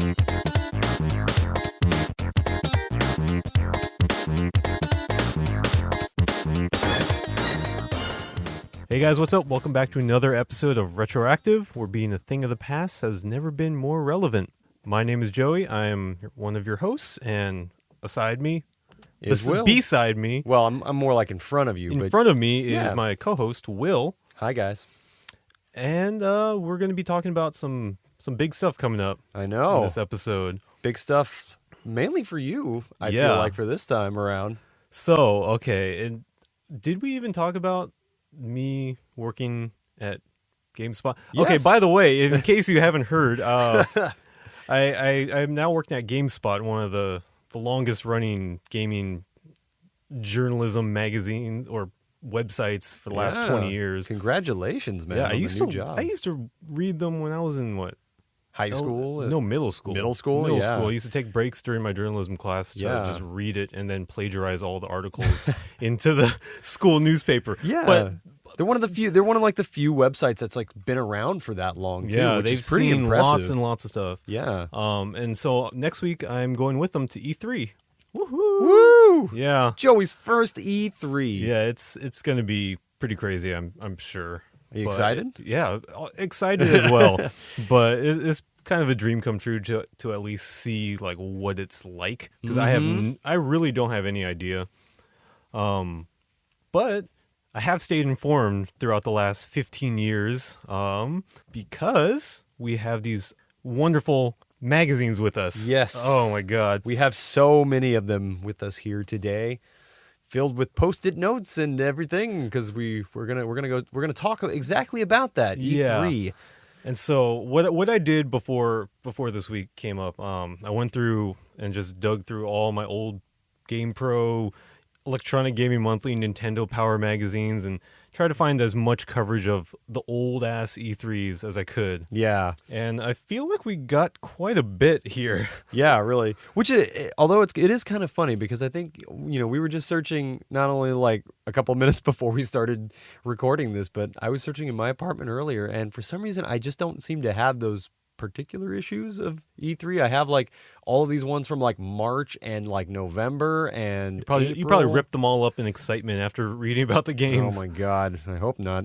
Hey guys, what's up? Welcome back to another episode of RetroActive, where being a thing of the past has never been more relevant. My name is Joey. I am one of your hosts, and beside me, beside me, well, I'm more like in front of you. In front of me is my co-host Will. Hi guys. And we're going to be talking about some big stuff coming up. I know. In this episode, big stuff, mainly for you. I feel like for this time around. So okay, and did we even talk about me working at GameSpot? Yes. Okay, by the way, in case you haven't heard, I'm now working at GameSpot, one of the longest running gaming journalism magazines or websites for the last 20 years. Congratulations, man. Yeah, I used to read them when I was in high school? No, middle school. Middle school. I used to take breaks during my journalism class to just read it and then plagiarize all the articles into the school newspaper. Yeah, but they're one of the few. They're one of like the few websites that's like been around for that long too. Yeah, which they've is pretty seen impressive. lots and lots of stuff. Yeah. And so next week I'm going with them to E3. Woohoo! Woo! Yeah. Joey's first E3. Yeah, it's gonna be pretty crazy. I'm sure. Are you excited? Yeah, excited as well. But it's kind of a dream come true to at least see like what it's like, because I really don't have any idea. But I have stayed informed throughout the last 15 years because we have these wonderful magazines with us. Yes. Oh my God. We have so many of them with us here today, filled with Post-it notes and everything, because we're gonna talk exactly about that. E3. Yeah. And so what I did before this week came up, I went through and just dug through all my old GamePro, Electronic Gaming Monthly, Nintendo Power magazines, and tried to find as much coverage of the old ass E3s as I could. Yeah. And I feel like we got quite a bit here. Yeah, really. Which, although it is kind of funny, because I think, we were just searching not only like a couple minutes before we started recording this, but I was searching in my apartment earlier, and for some reason I just don't seem to have those particular issues of E3. I have like all of these ones from like March and like November and you probably ripped them all up in excitement after reading about the games. Oh my God, I hope not,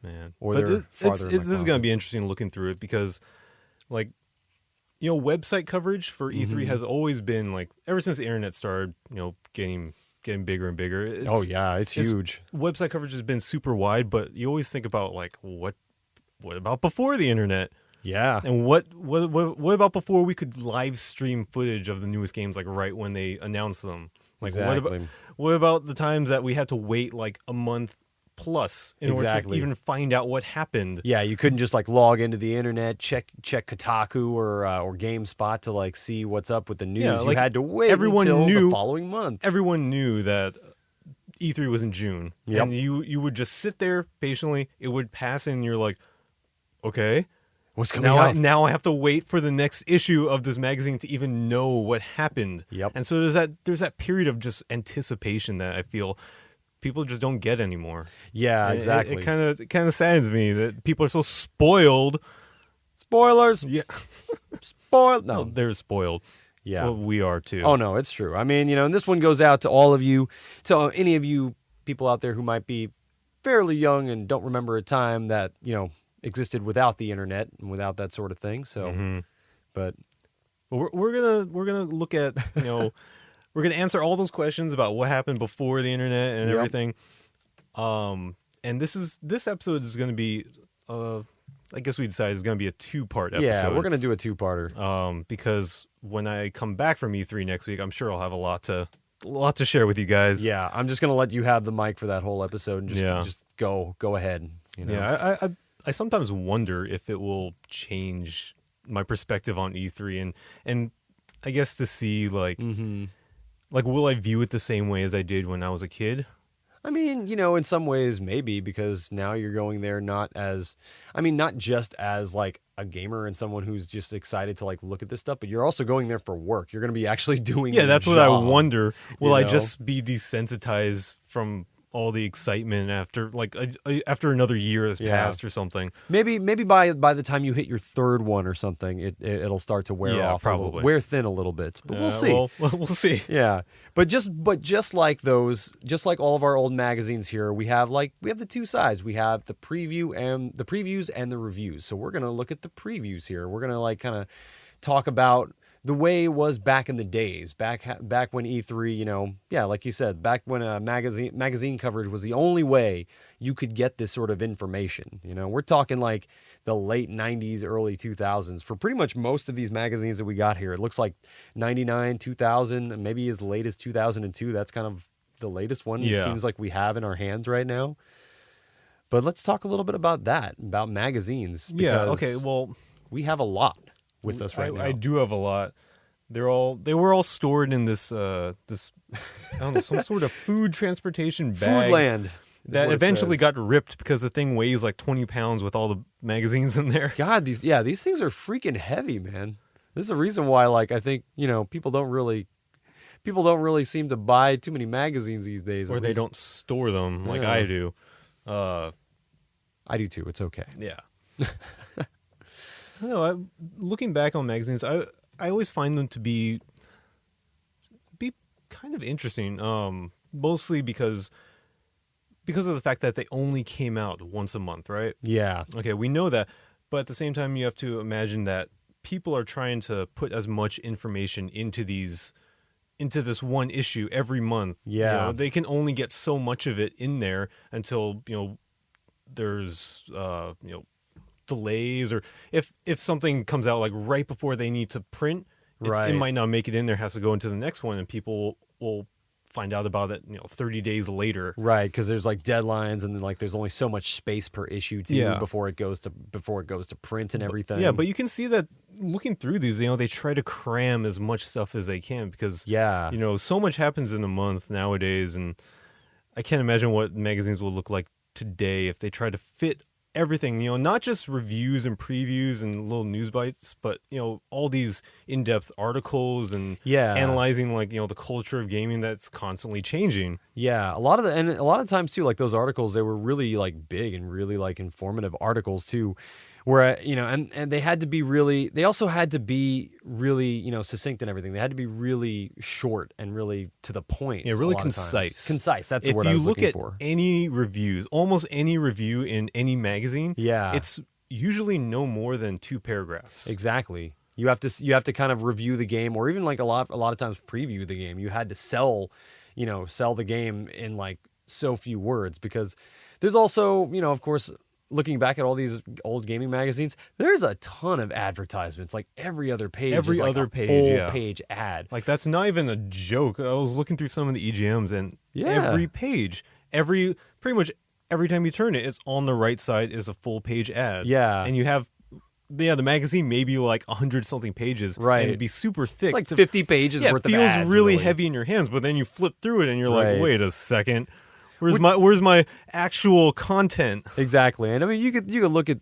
man. Or but they're farther in my this is going to be interesting looking through it, because like, website coverage for E3 has always been like, ever since the internet started, getting bigger and bigger. It's huge. Website coverage has been super wide, but you always think about like, what about before the internet? Yeah. And what about before we could live stream footage of the newest games, like right when they announced them? Like, exactly. What about the times that we had to wait like a month plus in order to even find out what happened? Yeah, you couldn't just like log into the internet, check Kotaku or GameSpot to like see what's up with the news. Yeah, you like, had to wait until the following month. Everyone knew that E3 was in June. Yep. And you would just sit there patiently. It would pass and you're like, okay. What's coming out? Now I have to wait for the next issue of this magazine to even know what happened. Yep. And so there's that period of just anticipation that I feel people just don't get anymore. Yeah, exactly. It kind of saddens me that people are so spoiled. Spoilers. Yeah. Spoiled. No, they're spoiled. Yeah. Well, we are too. Oh no, it's true. I mean, and this one goes out to all of you, to any of you people out there who might be fairly young and don't remember a time that, existed without the internet and without that sort of thing. So, but we're gonna look at we're gonna answer all those questions about what happened before the internet and everything. And this episode is gonna be I guess we decided it's gonna be a 2-part episode. Yeah, we're gonna do a 2-parter. Because when I come back from E3 next week, I'm sure I'll have a lot to share with you guys. Yeah, I'm just gonna let you have the mic for that whole episode and just go ahead. Yeah, I sometimes wonder if it will change my perspective on E3 and I guess to see like will I view it the same way as I did when I was a kid? I mean, in some ways maybe, because now you're going there not just as like a gamer and someone who's just excited to like look at this stuff, but you're also going there for work. You're going to be actually doing that's your what I job, wonder. Will I just be desensitized from all the excitement after after another year has Yeah. passed or something. Maybe by the time you hit your third one or something, it'll start to wear Yeah, off a little, probably. wear thin a little bit. But we'll see. Well, we'll see. Yeah, but just like those, just like all of our old magazines here, we have the two sides. We have the previews and the reviews. So we're gonna look at the previews here. We're gonna kind of talk about the way it was back in the days, back when E3, like you said, back when magazine coverage was the only way you could get this sort of information. We're talking like the late 90s, early 2000s for pretty much most of these magazines that we got here. It looks like 99, 2000, and maybe as late as 2002. That's kind of the latest one it seems like we have in our hands right now. But let's talk a little bit about that, about magazines. Yeah, okay, well, we have a lot with us right now. I do have a lot. They were all stored in this I don't know, some sort of food transportation bag. Foodland. That eventually got ripped because the thing weighs like 20 pounds with all the magazines in there. God, these things are freaking heavy, man. This is a reason why, I think, people don't really seem to buy too many magazines these days. Or they don't store them like I do. I do too. It's okay. Yeah. I don't know, looking back on magazines, I always find them to be kind of interesting. Mostly because of the fact that they only came out once a month, right? Yeah. Okay, we know that, but at the same time, you have to imagine that people are trying to put as much information into this one issue every month. Yeah. They can only get so much of it in there until there's delays, or if something comes out like right before they need to print, it might not make it in there, has to go into the next one, and people will find out about it 30 days later, right? Because there's deadlines, and then there's only so much space per issue too, before it goes to print and everything. But you can see that looking through these, they try to cram as much stuff as they can, because so much happens in a month nowadays, and I can't imagine what magazines will look like today if they try to fit everything, not just reviews and previews and little news bites, but all these in-depth articles and analyzing the culture of gaming that's constantly changing. Yeah, a lot of times too, those articles, they were really big and really informative articles too, where and they also had to be really succinct and everything. They had to be really short and really to the point. Yeah, really concise. Concise. That's the word I was looking for. If you look at any reviews, almost any review in any magazine, it's usually no more than 2 paragraphs. Exactly. You have to kind of review the game, or even a lot of times preview the game. You had to sell the game in so few words, because there's also of course, looking back at all these old gaming magazines, there's a ton of advertisements. Every other page is a full-page ad. That's not even a joke. I was looking through some of the EGMs, and every page, pretty much every time you turn it, it's on the right side is a full-page ad. Yeah. And you have the magazine maybe 100-something pages. Right. And it'd be super thick. It's 50 pages worth of ads. It feels really heavy in your hands, but then you flip through it and you're like, wait a second. Where's my actual content? Exactly. And I mean, you could look at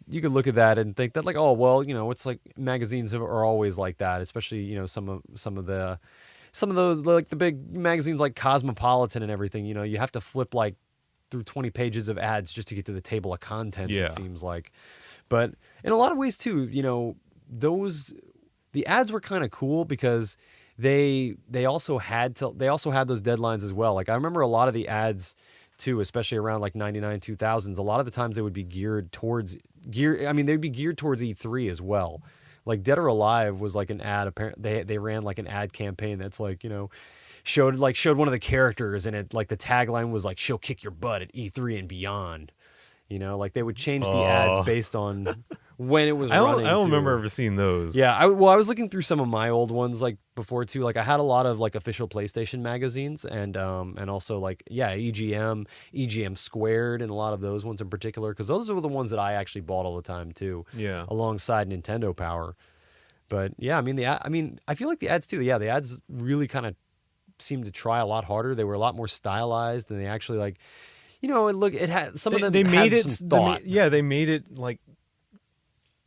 that and think that oh well, it's magazines are always like that, especially some of those the big magazines like Cosmopolitan and everything. You have to flip through 20 pages of ads just to get to the table of contents. It seems like, but in a lot of ways too, the ads were kind of cool because they also had those deadlines as well. I remember a lot of the ads too, especially around 99, 2000s, a lot of the times they would be geared towards E3 as well. Dead or Alive was an ad. Apparently, they ran an ad campaign that's showed one of the characters, and it the tagline was she'll kick your butt at E3 and beyond. They would change the ads based on when it was running. I don't remember ever seeing those. Yeah, I was looking through some of my old ones before too. I had a lot of official PlayStation magazines, and also EGM Squared, and a lot of those ones in particular, because those were the ones that I actually bought all the time too. Yeah, alongside Nintendo Power. But yeah, I feel like the ads too. Yeah, the ads really kind of seemed to try a lot harder. They were a lot more stylized, and they actually it had some of them. They made it. Some thought. They made it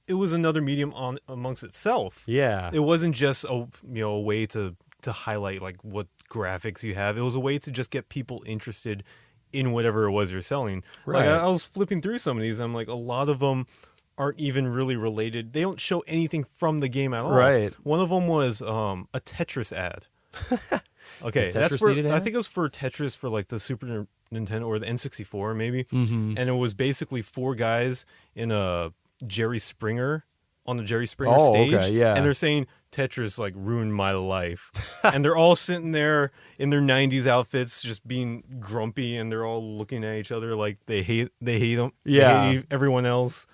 it was another medium amongst itself. Yeah, it wasn't just a way to highlight what graphics you have. It was a way to just get people interested in whatever it was you're selling. Right. Like I was flipping through some of these. I'm like, a lot of them aren't even really related. They don't show anything from the game at all. Right. One of them was a Tetris ad. Okay, Does that's Tetris for. need an I ad? think it was for Tetris for like the Super Nintendo or the N64 maybe. Mm-hmm. And it was basically four guys in a Jerry Springer on the Jerry Springer Oh, stage, okay, yeah. and they're saying Tetris like ruined my life, and they're all sitting there in their '90s outfits, just being grumpy, and they're all looking at each other like they hate them, Yeah. they hate everyone else.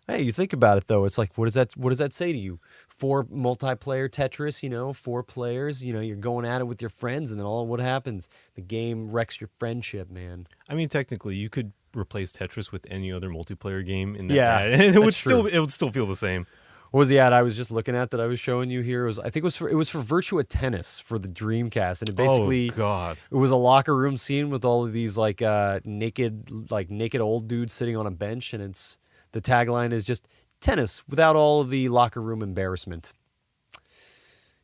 Hey, you think about it though. It's like, what does that say to you? 4 multiplayer Tetris, 4 players. You're going at it with your friends, and then what happens? The game wrecks your friendship, man. I mean, technically, you could replace Tetris with any other multiplayer game in that Yeah, ad, and it would that's true. still feel the same. What was the ad I was just looking at that I was showing you here? I think it was for Virtua Tennis for the Dreamcast, and it basically Oh God. it was a locker room scene with all of these naked old dudes sitting on a bench, and the tagline is just tennis without all of the locker room embarrassment.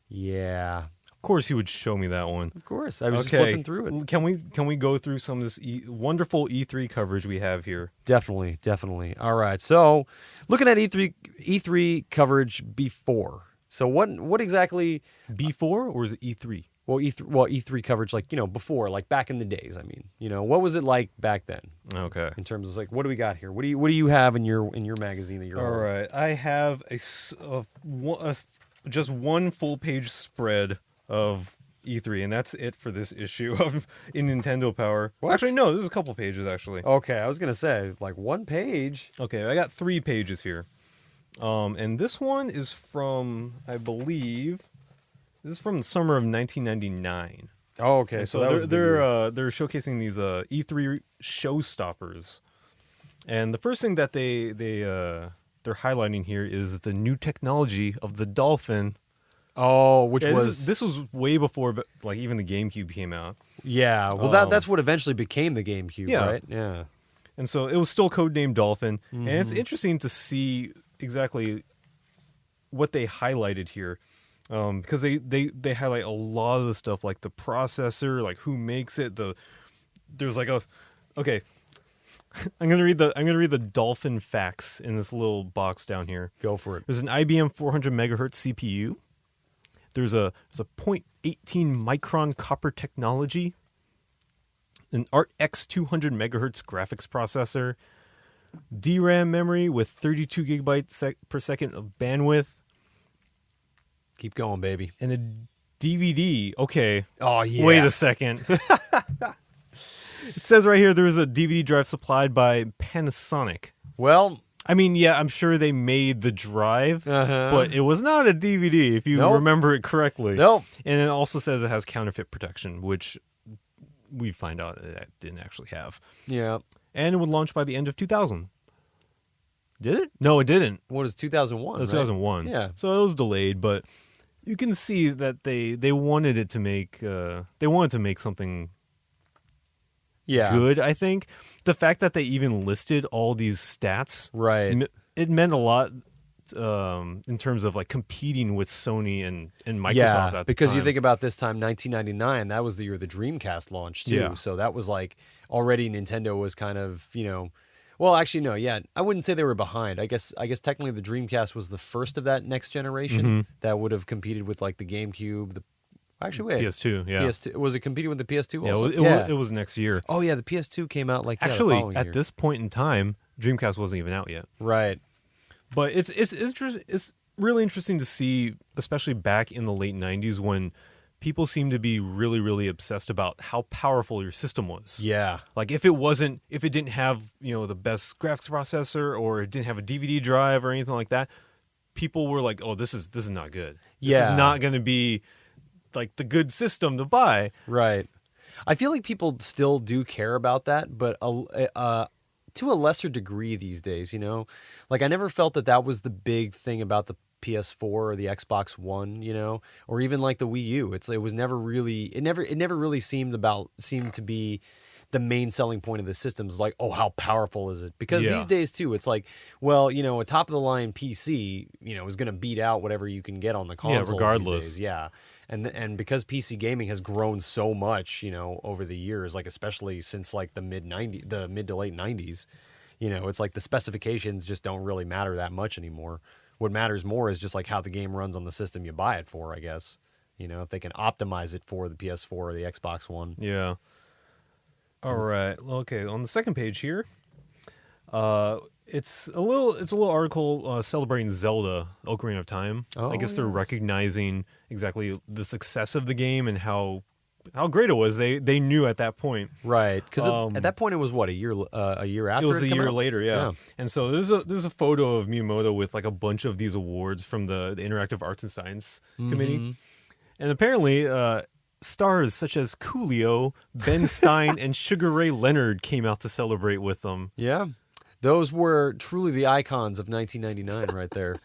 Yeah, Of course, you would show me that one. of course. I was just flipping through it. Can we go through some of this wonderful E3 coverage we have here? Definitely, definitely. All right. So, looking at E3 coverage before. So what exactly? B4 or is it E3? Well, E3 coverage before, like back in the days. I mean, what was it like back then Okay. in terms of what do we got here? What do you have in your magazine that you're All holding? right. I have just one full page spread of E3, and that's it for this issue of in Nintendo Power. What? Actually, no. This is a couple pages actually. Okay, I was gonna say like one page. Okay, I got 3 pages here. And this one is from, I believe, this is from the summer of 1999. Oh, okay. So that was a big year. they're showcasing these E3 showstoppers, and the first thing that they're highlighting here is the new technology of the Dolphin. Which Yeah, was this was way before, like even the GameCube came out, yeah. Well, that's what eventually became the GameCube, Yeah. right? Yeah. and so it was still codenamed Dolphin. And it's Mm-hmm. interesting to see exactly what they highlighted here. Because they highlight a lot of the stuff like the processor, like who makes it. There's like okay. I'm gonna read the Dolphin facts in this little box down here. Go for it. There's an IBM 400 megahertz CPU. There's a .18 micron copper technology. An RTX 200 megahertz graphics processor. DRAM memory with 32 gigabytes per second of bandwidth. Keep going, baby. And a DVD. Okay. Oh yeah. Wait a second. It says right here there was a DVD drive supplied by Panasonic. Well, I mean, yeah, I'm sure they made the drive, Uh-huh. but it was not a DVD if you Nope. remember it correctly. Nope. And it also says it has counterfeit protection, which we find out it didn't actually have. Yeah. And it would launch by the end of 2000. Did it? No, it didn't. What is 2001? It was right? 2001. Yeah. So it was delayed, but you can see that they wanted it to make something Yeah. good. I think the fact that they even listed all these stats, Right. it meant a lot in terms of like competing with Sony and Microsoft. Yeah, at the because you time. think about this time, 1999, that was the year the Dreamcast launched too. Yeah. So that was like already Nintendo was kind of, well, actually no, yeah, I wouldn't say they were behind. I guess technically the Dreamcast was the first of that next generation Mm-hmm. that would have competed with like the GameCube. Actually, wait, PS2, yeah, PS2 was it competing with the PS2 yeah, also? it was next year. Oh yeah, the PS2 came out like the Actually, following at year. this point in time, Dreamcast wasn't even out yet. Right. But it's really interesting to see, especially back in the late 90s when people seemed to be really, really obsessed about how powerful your system was. Yeah. Like if it didn't have, the best graphics processor or it didn't have a DVD drive or anything like that, people were like, "Oh, this is not good. This Yeah. is not going to be like the good system to buy." Right. I feel like people still do care about that, but to a lesser degree these days, Like I never felt that was the big thing about the PS4 or the Xbox One, or even like the Wii U. It was never really it never really seemed to be the main selling point of the system is like, oh, how powerful is it? Because Yeah. these days too, it's like, well, a top of the line PC, is going to beat out whatever you can get on the consoles. regardless. These days. Yeah. And because PC gaming has grown so much, over the years, like especially since like the mid to late 90s, it's like the specifications just don't really matter that much anymore. What matters more is just like how the game runs on the system you buy it for, I guess. If they can optimize it for the PS4 or the Xbox One. Yeah. All right. Okay. On the second page here, it's a little article celebrating Zelda: Ocarina of Time. Oh, I guess they're yes. recognizing exactly the success of the game and how great it was. They knew at that point. Right, because at that point it was what, a year after It was a came year out? later, yeah. And so there's a photo of Miyamoto with like a bunch of these awards from the Interactive Arts and Science Committee, and apparently stars such as Coolio, Ben Stein, and Sugar Ray Leonard came out to celebrate with them. Yeah, those were truly the icons of 1999 right there.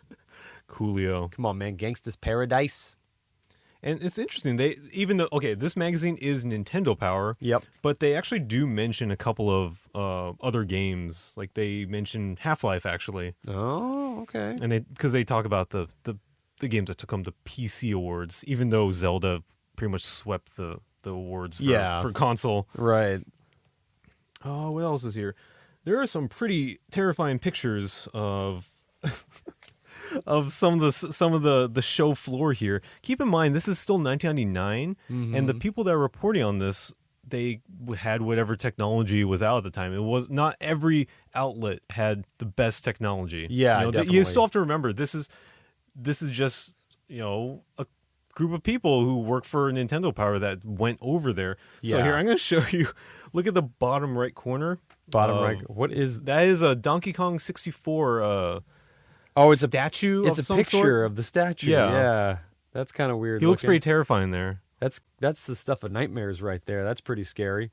Coolio. Come on, man, Gangsta's Paradise. And it's interesting. This magazine is Nintendo Power. Yep. But they actually do mention a couple of other games. Like they mention Half-Life actually, Oh, okay. and because they talk about the games that took home the PC awards, even though Zelda pretty much swept the awards for console. Right. Oh, what else is here? There are some pretty terrifying pictures of of some of the show floor here. Keep in mind, this is still 1999, and the people that are reporting on this, they had whatever technology was out at the time. It was not every outlet had the best technology. Yeah, definitely. You still have to remember this is just a group of people who work for Nintendo Power that went over there. So Yeah. here I'm going to show you. Look at the bottom right corner. Bottom right. What is? That is a Donkey Kong 64. Oh, it's a statue. It's of a some picture sort. of the statue. Yeah. Yeah. That's kind of weird. He looks looking. pretty terrifying there. That's the stuff of nightmares right there. That's pretty scary.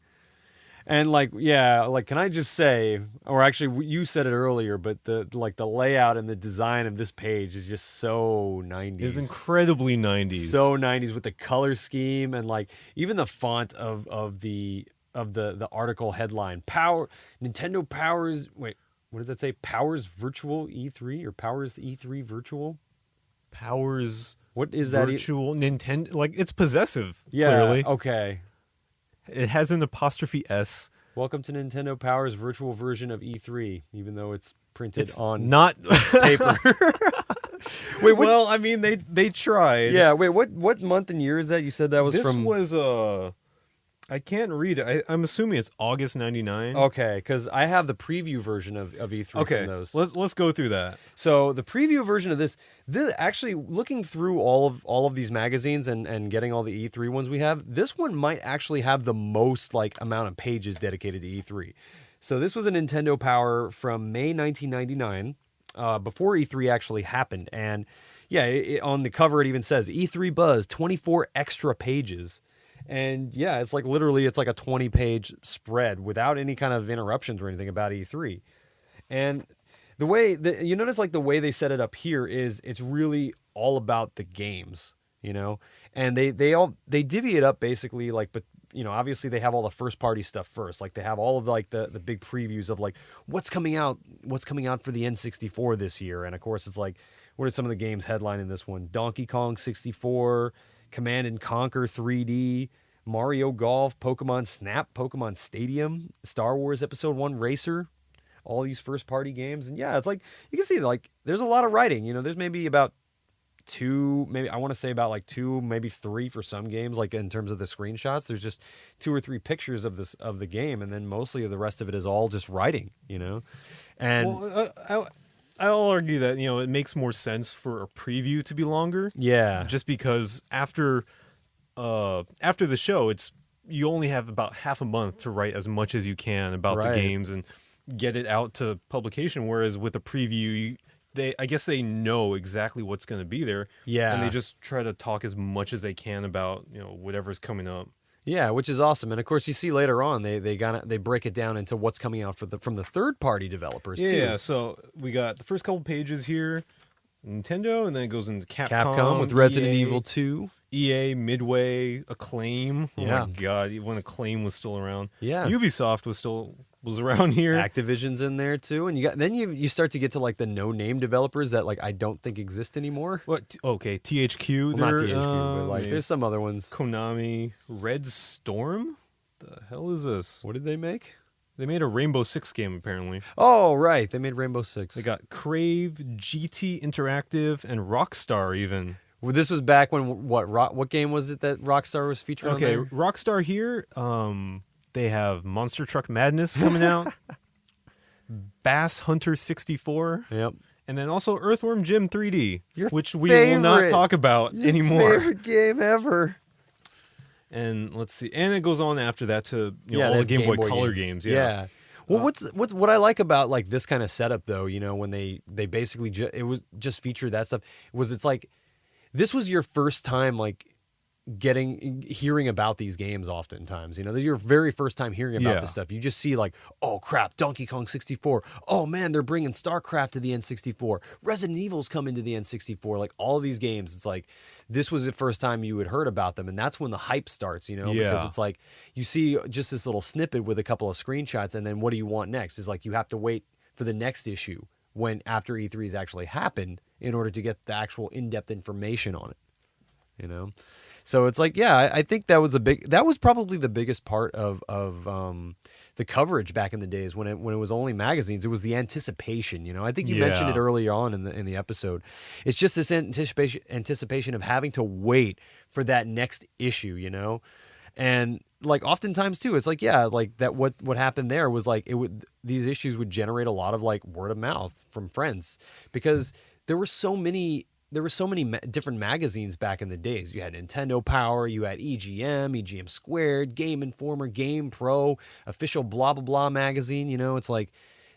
And can I just say, or actually you said it earlier, but the layout and the design of this page is just so 90s. It's incredibly 90s. So 90s with the color scheme and even the font of the article headline. Nintendo powers. Wait, what does that say? Powers Virtual E3 or Powers E3 Virtual? Powers. What is that? Virtual Nintendo. It's possessive. Yeah. Clearly. Okay. It has an apostrophe S. Welcome to Nintendo Power's virtual version of E3, even though it's printed It's on not paper. Wait, what? Well, I mean, they tried. Yeah, wait, what month and year is that? You said that was This from... was I can't read it. I'm assuming it's August 99. Okay, because I have the preview version of E3 Okay, from those. let's go through that. So the preview version of this actually looking through all of these magazines and getting all the E3 ones we have, this one might actually have the most amount of pages dedicated to E3. So this was a Nintendo Power from May 1999, before E3 actually happened, and yeah, on the cover it even says E3 Buzz, 24 extra pages. And yeah, it's literally a 20-page spread without any kind of interruptions or anything about E3. And the way you notice the way they set it up here is it's really all about the games, and they divvy it up basically but obviously they have all the first party stuff first. They have all of the big previews of what's coming out for the N64 this year. And of course it's what are some of the games headlining this one? Donkey Kong 64, Command and Conquer 3D, Mario Golf, Pokemon Snap, Pokemon Stadium, Star Wars Episode 1 Racer, all these first-party games. And yeah, it's you can see there's a lot of writing. There's maybe about two, maybe I want to say about two, maybe three for some games. In terms of the screenshots, there's just 2 or 3 pictures of the game, and then mostly the rest of it is all just writing. And I'll argue that it makes more sense for a preview to be longer. yeah, Just because after the show, you only have about half a month to write as much as you can about Right. the games and get it out to publication. Whereas with a preview, I guess they know exactly what's going to be there. Yeah. And they just try to talk as much as they can about whatever's coming up. Yeah, which is awesome. And of course, you see later on they break it down into what's coming out from the third party developers too. Yeah. So we got the first couple pages here, Nintendo, and then it goes into Capcom with Resident EA. Evil 2. EA, Midway, Acclaim. Oh Yeah. my god, when Acclaim was still around. Yeah. Ubisoft was around here. Activision's in there too, and you start to get to like the no-name developers that like I don't think exist anymore. What? Okay, THQ. Well, not there, THQ, but like maybe there's some other ones. Konami, Red Storm. The hell is this? What did they make? They made a Rainbow Six game apparently. Oh, right, they made Rainbow Six. They got Crave, GT Interactive, and Rockstar even. Well, this was back when what game was it that Rockstar was featured on Okay, there? Rockstar here. They have Monster Truck Madness coming out, Bass Hunter 64, Yep. and then also Earthworm Jim 3D, Your which we will not favorite. talk about anymore. Favorite game ever. And let's see, and it goes on after that to all they the have Game Boy Color games. Yeah. Well, what I like about like this kind of setup though, when they basically it was just featured that stuff it's like this was your first time like hearing about these games oftentimes. This is your very first time hearing about this stuff. You just see like, oh crap, Donkey Kong 64. Oh man, they're bringing StarCraft to the N64. Resident Evil's coming to the N64. Like all of these games, it's like this was the first time you had heard about them, and that's when the hype starts, because it's like you see just this little snippet with a couple of screenshots, and then what do you want next? Is like you have to wait for the next issue when after E3's actually happened in order to get the actual in-depth information on it. So it's like, I think that was probably the biggest part of the coverage back in the days when it was only magazines. It was the anticipation. I think you mentioned it earlier on in the episode. It's just this anticipation of having to wait for that next issue. And like oftentimes too, it's like like that. What happened there was like these issues would generate a lot of like word of mouth from friends because there were so many different magazines back in the days. You had Nintendo Power, you had EGM Squared, Game Informer, Game Pro, official blah blah blah magazine. It's like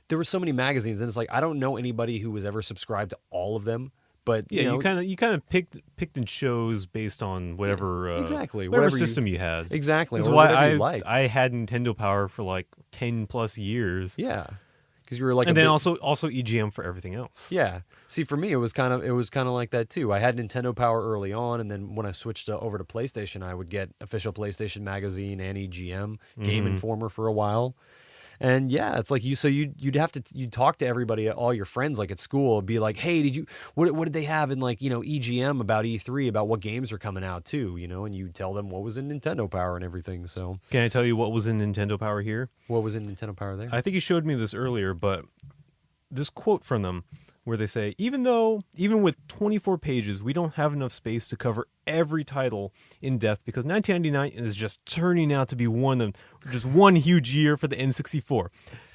there were so many magazines, and it's like I don't know anybody who was ever subscribed to all of them. But you kind of picked and chose based on whatever exactly whatever system you had. Exactly. That's why I had Nintendo Power for like 10 plus years. Yeah. Because you were like, and then also EGM for everything else. Yeah. See, for me, it was kind of like that too. I had Nintendo Power early on, and then when I switched over to PlayStation, I would get official PlayStation magazine and EGM, Game Informer for a while. And it's like you'd talk to everybody, all your friends, like at school, be like, hey, what did they have in like EGM about E3, about what games are coming out too, and you tell them what was in Nintendo Power and everything. So can I tell you what was in Nintendo Power here? What was in Nintendo Power there? I think you showed me this earlier, but this quote from them where they say, even with 24 pages, we don't have enough space to cover every title in depth because 1999 is just turning out to be one huge year for the N64.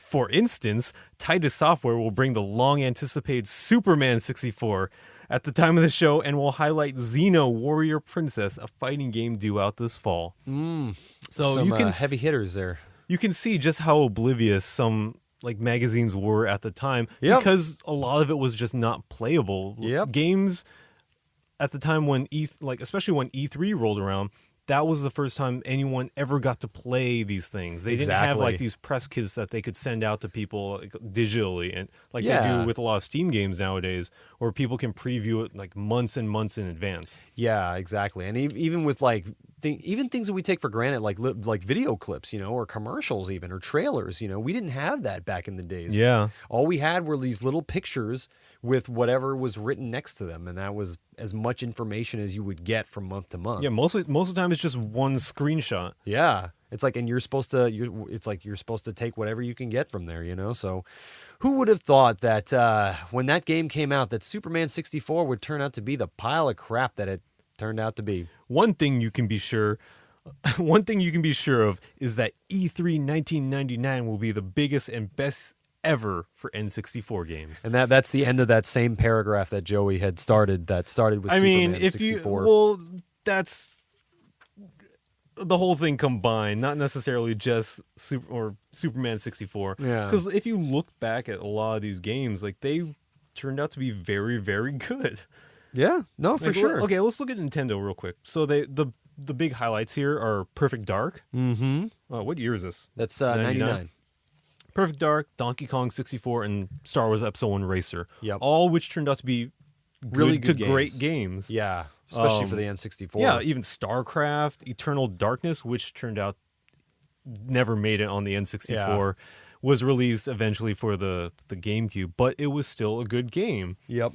For instance, Titus Software will bring the long-anticipated Superman 64 at the time of the show and will highlight Xeno Warrior Princess, a fighting game due out this fall. So you can heavy hitters there. You can see just how oblivious some like magazines were at the time because a lot of it was just not playable. Games at the time when especially when E3 rolled around, that was the first time anyone ever got to play these things. They didn't have like these press kits that they could send out to people digitally, and like they do with a lot of Steam games nowadays, where people can preview it like months and months in advance. Yeah, exactly. And even with like even things that we take for granted, like video clips, or commercials, even or trailers, we didn't have that back in the days. Yeah, all we had were these little pictures with whatever was written next to them, and that was as much information as you would get from month to month. Yeah, most of the time it's just one screenshot. Yeah, it's like, and you're supposed to take whatever you can get from there, So, who would have thought that when that game came out, that Superman 64 would turn out to be the pile of crap that it turned out to be? One thing you can be sure of is that E3 1999 will be the biggest and best ever for N64 games. And that's the end of that same paragraph that Joey had started with Superman 64. That's the whole thing combined, not necessarily just Superman 64. Yeah. Because if you look back at a lot of these games, like they turned out to be very, very good. Yeah, no, for sure. Okay, let's look at Nintendo real quick. So the big highlights here are Perfect Dark. Mm-hmm. What year is this? That's 99. Perfect Dark, Donkey Kong 64, and Star Wars Episode 1 Racer. Yep. All which turned out to be Really to good great games. games. Yeah, especially for the N64. Yeah, even StarCraft, Eternal Darkness, which turned out never made it on the N64, was released eventually for the GameCube, but it was still a good game. Yep.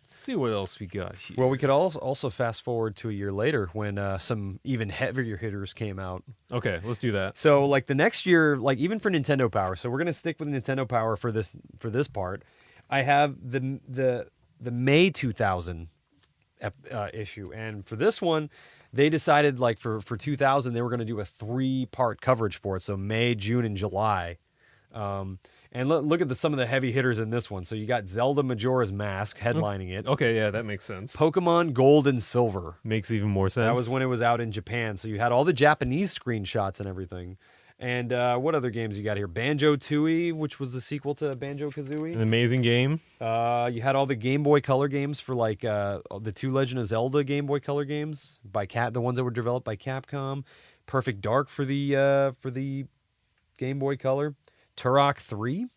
Let's see what else we got here. Well, we could also fast forward to a year later when some even heavier hitters came out. Okay, let's do that. So, like the next year, like even for Nintendo Power. So we're gonna stick with Nintendo Power for this part. I have the May 2000 issue, and for this one, they decided like for 2000 they were gonna do a 3-part coverage for it. So May, June, and July. And look at some of the heavy hitters in this one. So you got Zelda Majora's Mask headlining it. Okay, yeah, that makes sense. Pokemon Gold and Silver. Makes even more sense. That was when it was out in Japan. So you had all the Japanese screenshots and everything. And what other games you got here? Banjo-Tooie, which was the sequel to Banjo-Kazooie. An amazing game. You had all the Game Boy Color games for like the 2 Legend of Zelda Game Boy Color games by the ones that were developed by Capcom. Perfect Dark for the Game Boy Color. Turok 3.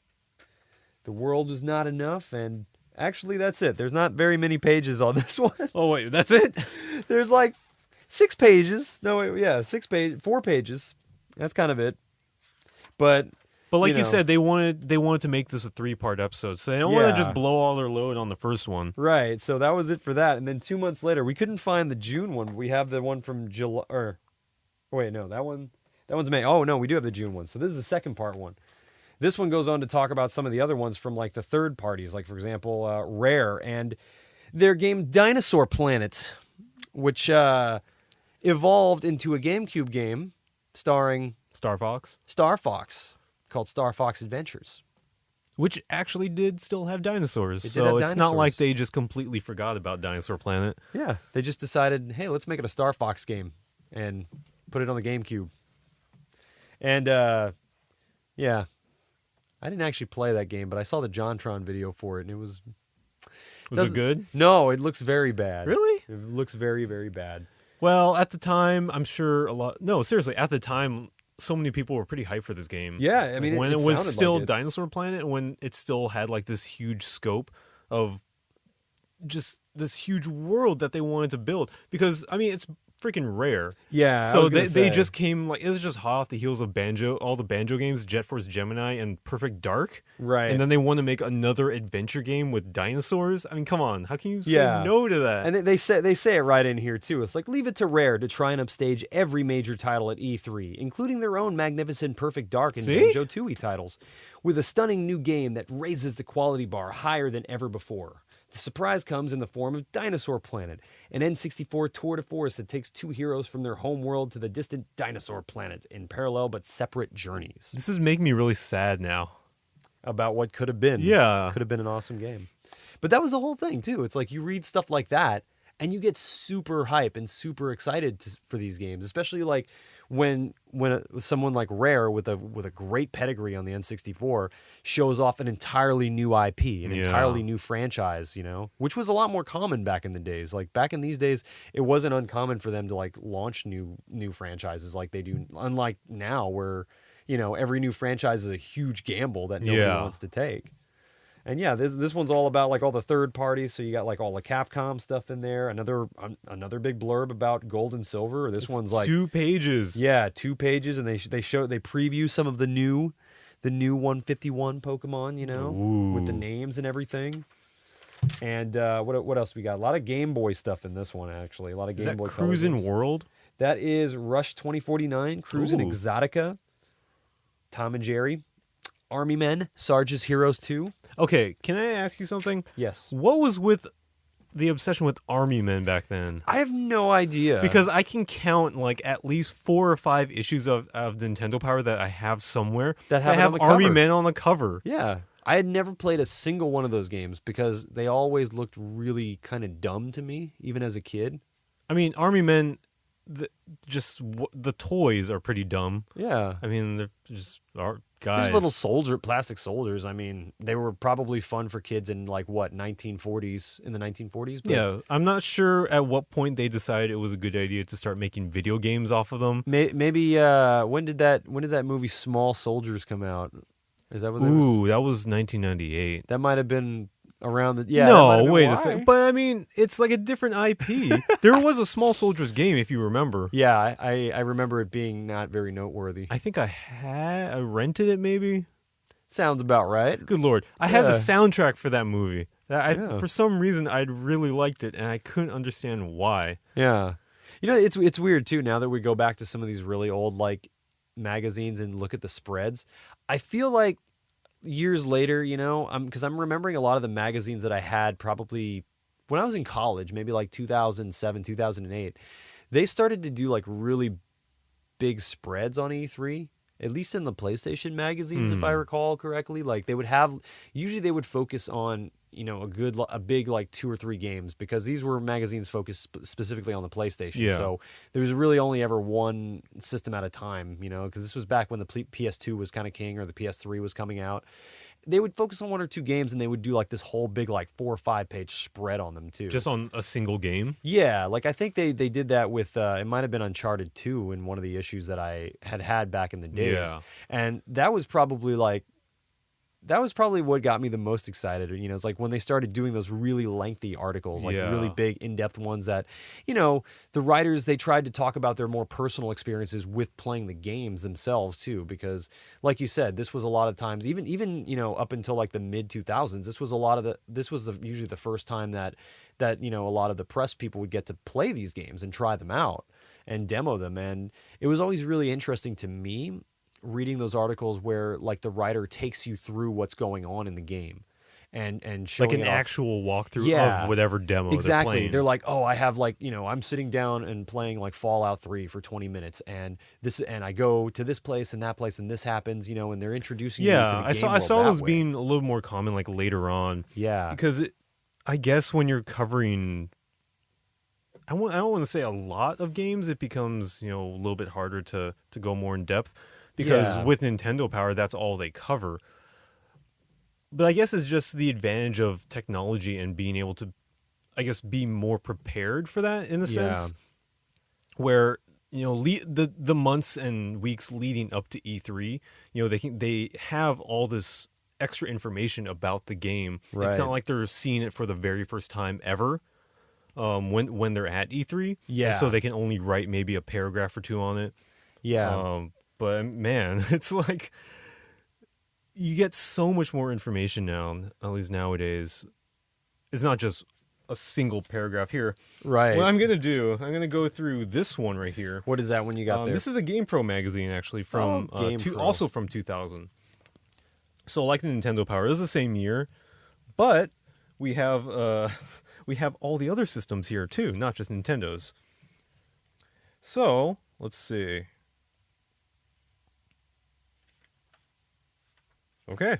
The World Was Not Enough, and actually that's it. There's not very many pages on this one. Oh wait, that's it? There's like 6 pages. No, wait, yeah, 4 pages. That's kind of it. But like you said, they wanted to make this a 3-part episode, so they don't want to just blow all their load on the first one. Right. So that was it for that. And then 2 months later, we couldn't find the June one. We have the one from July. Wait, no, that one's May. Oh no, we do have the June one. So this is the second part one. This one goes on to talk about some of the other ones from like the third parties, like for example, Rare and their game Dinosaur Planet, which evolved into a GameCube game starring Star Fox, called Star Fox Adventures, which actually did still have dinosaurs. It did So have it's not like dinosaurs. they just completely forgot about Dinosaur Planet. Yeah, they just decided, hey, let's make it a Star Fox game and put it on the GameCube. And yeah, I didn't actually play that game, but I saw the JonTron video for it, and it was... Was it good? No, it looks very bad. Really? It looks very, very bad. Well, at the time, I'm sure No, seriously, at the time, so many people were pretty hyped for this game. Yeah, I mean, when it it was sounded still like it. Dinosaur Planet, when it still had like this huge scope of just this huge world that they wanted to build. Because I mean, it's freaking Rare. Yeah, So they just came like, it was just hot off the heels of all the Banjo games, Jet Force Gemini and Perfect Dark. Right. And then they want to make another adventure game with dinosaurs. I mean, come on, how can you say Yeah. no to that? And they say it right in here too. It's like, leave it to Rare to try and upstage every major title at E3, including their own magnificent Perfect Dark and See? Banjo-Tooie titles, with a stunning new game that raises the quality bar higher than ever before. The surprise comes in the form of Dinosaur Planet, an N64 tour de force that takes 2 heroes from their home world to the distant Dinosaur Planet in parallel but separate journeys. This is making me really sad now. About what could have been. Yeah. Could have been an awesome game. But that was the whole thing, too. It's like you read stuff like that, and you get super hype and super excited for these games, especially like when someone like Rare with a great pedigree on the N64 shows off an entirely new IP, an entirely new franchise, which was a lot more common back in the days. Like back in these days, it wasn't uncommon for them to like launch new franchises like they do, unlike now where, every new franchise is a huge gamble that nobody wants to take. And yeah, this one's all about like all the third parties. So you got like all the Capcom stuff in there. Another big blurb about Gold and Silver. This one's like 2 pages. Yeah, 2 pages, and they preview some of the new 151 Pokemon, with the names and everything. And what else we got? A lot of Game Boy stuff in this one, actually. A lot of Game Boy. Is that Cruisin' World? That is Rush 2049, Cruisin' Exotica, Tom and Jerry, Army Men, Sarge's Heroes 2. Okay, can I ask you something? Yes. What was with the obsession with Army Men back then? I have no idea. Because I can count like at least 4 or 5 issues of Nintendo Power that I have somewhere That have it on the Army cover. Men on the cover. Yeah. I had never played a single one of those games because they always looked really kind of dumb to me, even as a kid. I mean, Army Men, the toys are pretty dumb. Yeah. I mean, they're just guys. There's little plastic soldiers. I mean, they were probably fun for kids in like what, 1940s, in the 1940s? But yeah, I'm not sure at what point they decided it was a good idea to start making video games off of them. Maybe when did that movie Small Soldiers come out? Is that what that was? Ooh, that was 1998. That might have been around the that might No, have been wait a why. second. But I mean, it's like a different IP. There was a Small Soldiers game, if you remember. Yeah, I remember it being not very noteworthy. I think I rented it maybe. Sounds about right. Good lord, I had the Yeah. soundtrack for that movie. Yeah. For some reason I really liked it, and I couldn't understand why. Yeah. You know, it's weird too now that we go back to some of these really old like magazines and look at the spreads. I feel like years later, you know, because I'm remembering a lot of the magazines that I had probably when I was in college, maybe like 2007, 2008. They started to do like really big spreads on E3, at least in the PlayStation magazines, if I recall correctly. Like they would have, usually they would focus on, you know, a big like 2 or 3 games because these were magazines focused specifically on the PlayStation. Yeah. So there was really only ever one system at a time, you know, because this was back when the PS2 was kind of king or the PS3 was coming out. They would focus on 1 or 2 games and they would do like this whole big like 4 or 5 page spread on them too. Just on a single game. Yeah, like I think they did that with it might have been Uncharted 2 in one of the issues that I had back in the days. Yeah. And that was probably what got me the most excited. You know, it's like when they started doing those really lengthy articles, like really Yeah. big, in-depth ones that, you know, the writers, they tried to talk about their more personal experiences with playing the games themselves too. Because like you said, this was a lot of times, even, you know, up until like the mid 2000s, this was usually the first time that, you know, a lot of the press people would get to play these games and try them out and demo them. And it was always really interesting to me reading those articles where like the writer takes you through what's going on in the game and showing Like an it off. actual walkthrough Yeah. of whatever demo they're Exactly. playing. They're like, oh, I have like, you know, I'm sitting down and playing like Fallout 3 for 20 minutes and I go to this place and that place and this happens, you know, and they're introducing you to the Yeah, game I saw world that those way. being a little more common like later on. Yeah. Because I guess when you're covering, I don't want to say a lot of games, it becomes, you know, a little bit harder to go more in depth. Because Yeah. with Nintendo Power, that's all they cover. But I guess it's just the advantage of technology and being able to, I guess, be more prepared for that in a sense. Where, you know, the months and weeks leading up to E3, you know, they have all this extra information about the game. It's Right. not like they're seeing it for the very first time ever. When they're at E3, Yeah. and so they can only write maybe a paragraph or 2 on it. Yeah. But man, it's like you get so much more information now, at least nowadays. It's not just a single paragraph here. Right. What I'm going to go through this one right here. What is that one you got there? This is a GamePro magazine, actually, from GamePro. also from 2000. So like the Nintendo Power, it was the same year, but we have all the other systems here too, not just Nintendo's. So let's see. Okay,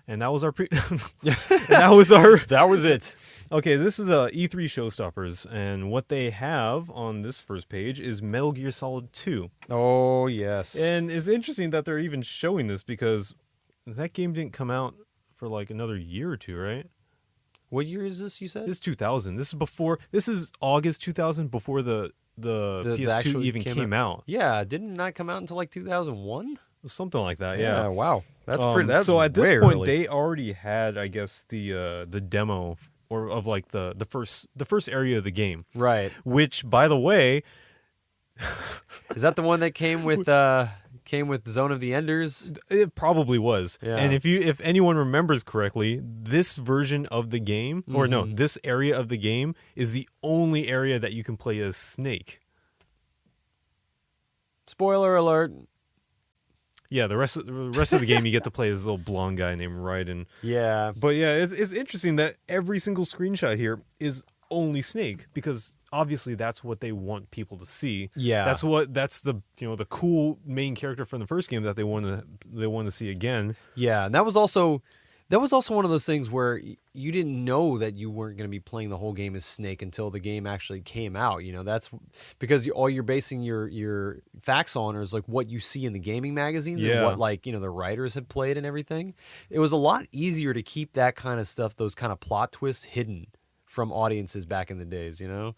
and that was our That was it. Okay, this is E3 Showstoppers, and what they have on this first page is Metal Gear Solid 2. Oh, yes. And it's interesting that they're even showing this because that game didn't come out for like another year or 2, right? What year is this, you said? This is 2000. This is August 2000, before the PS2 actual even came out. Yeah, didn't that come out until like 2001? Something like that, yeah. Wow. That's pretty. That's so at this way point, early. they already had, I guess, the demo or of like the first area of the game. Right. Which, by the way, Is that the one that came with Zone of the Enders? it probably was. Yeah. And if anyone remembers correctly, this version of the game, or no, this area of the game is the only area that you can play as Snake. Spoiler alert. Yeah, the rest of the game you get to play this little blonde guy named Raiden. Yeah. But yeah, it's interesting that every single screenshot here is only Snake, because obviously that's what they want people to see. Yeah. That's the the cool main character from the first game that they want to see again. Yeah, and that was also one of those things where you didn't know that you weren't going to be playing the whole game as Snake until the game actually came out. You know, that's because all you're basing your facts on is like what you see in the gaming magazines and what the writers had played and everything. It was a lot easier to keep that kind of stuff, those kind of plot twists, hidden from audiences back in the days. You know,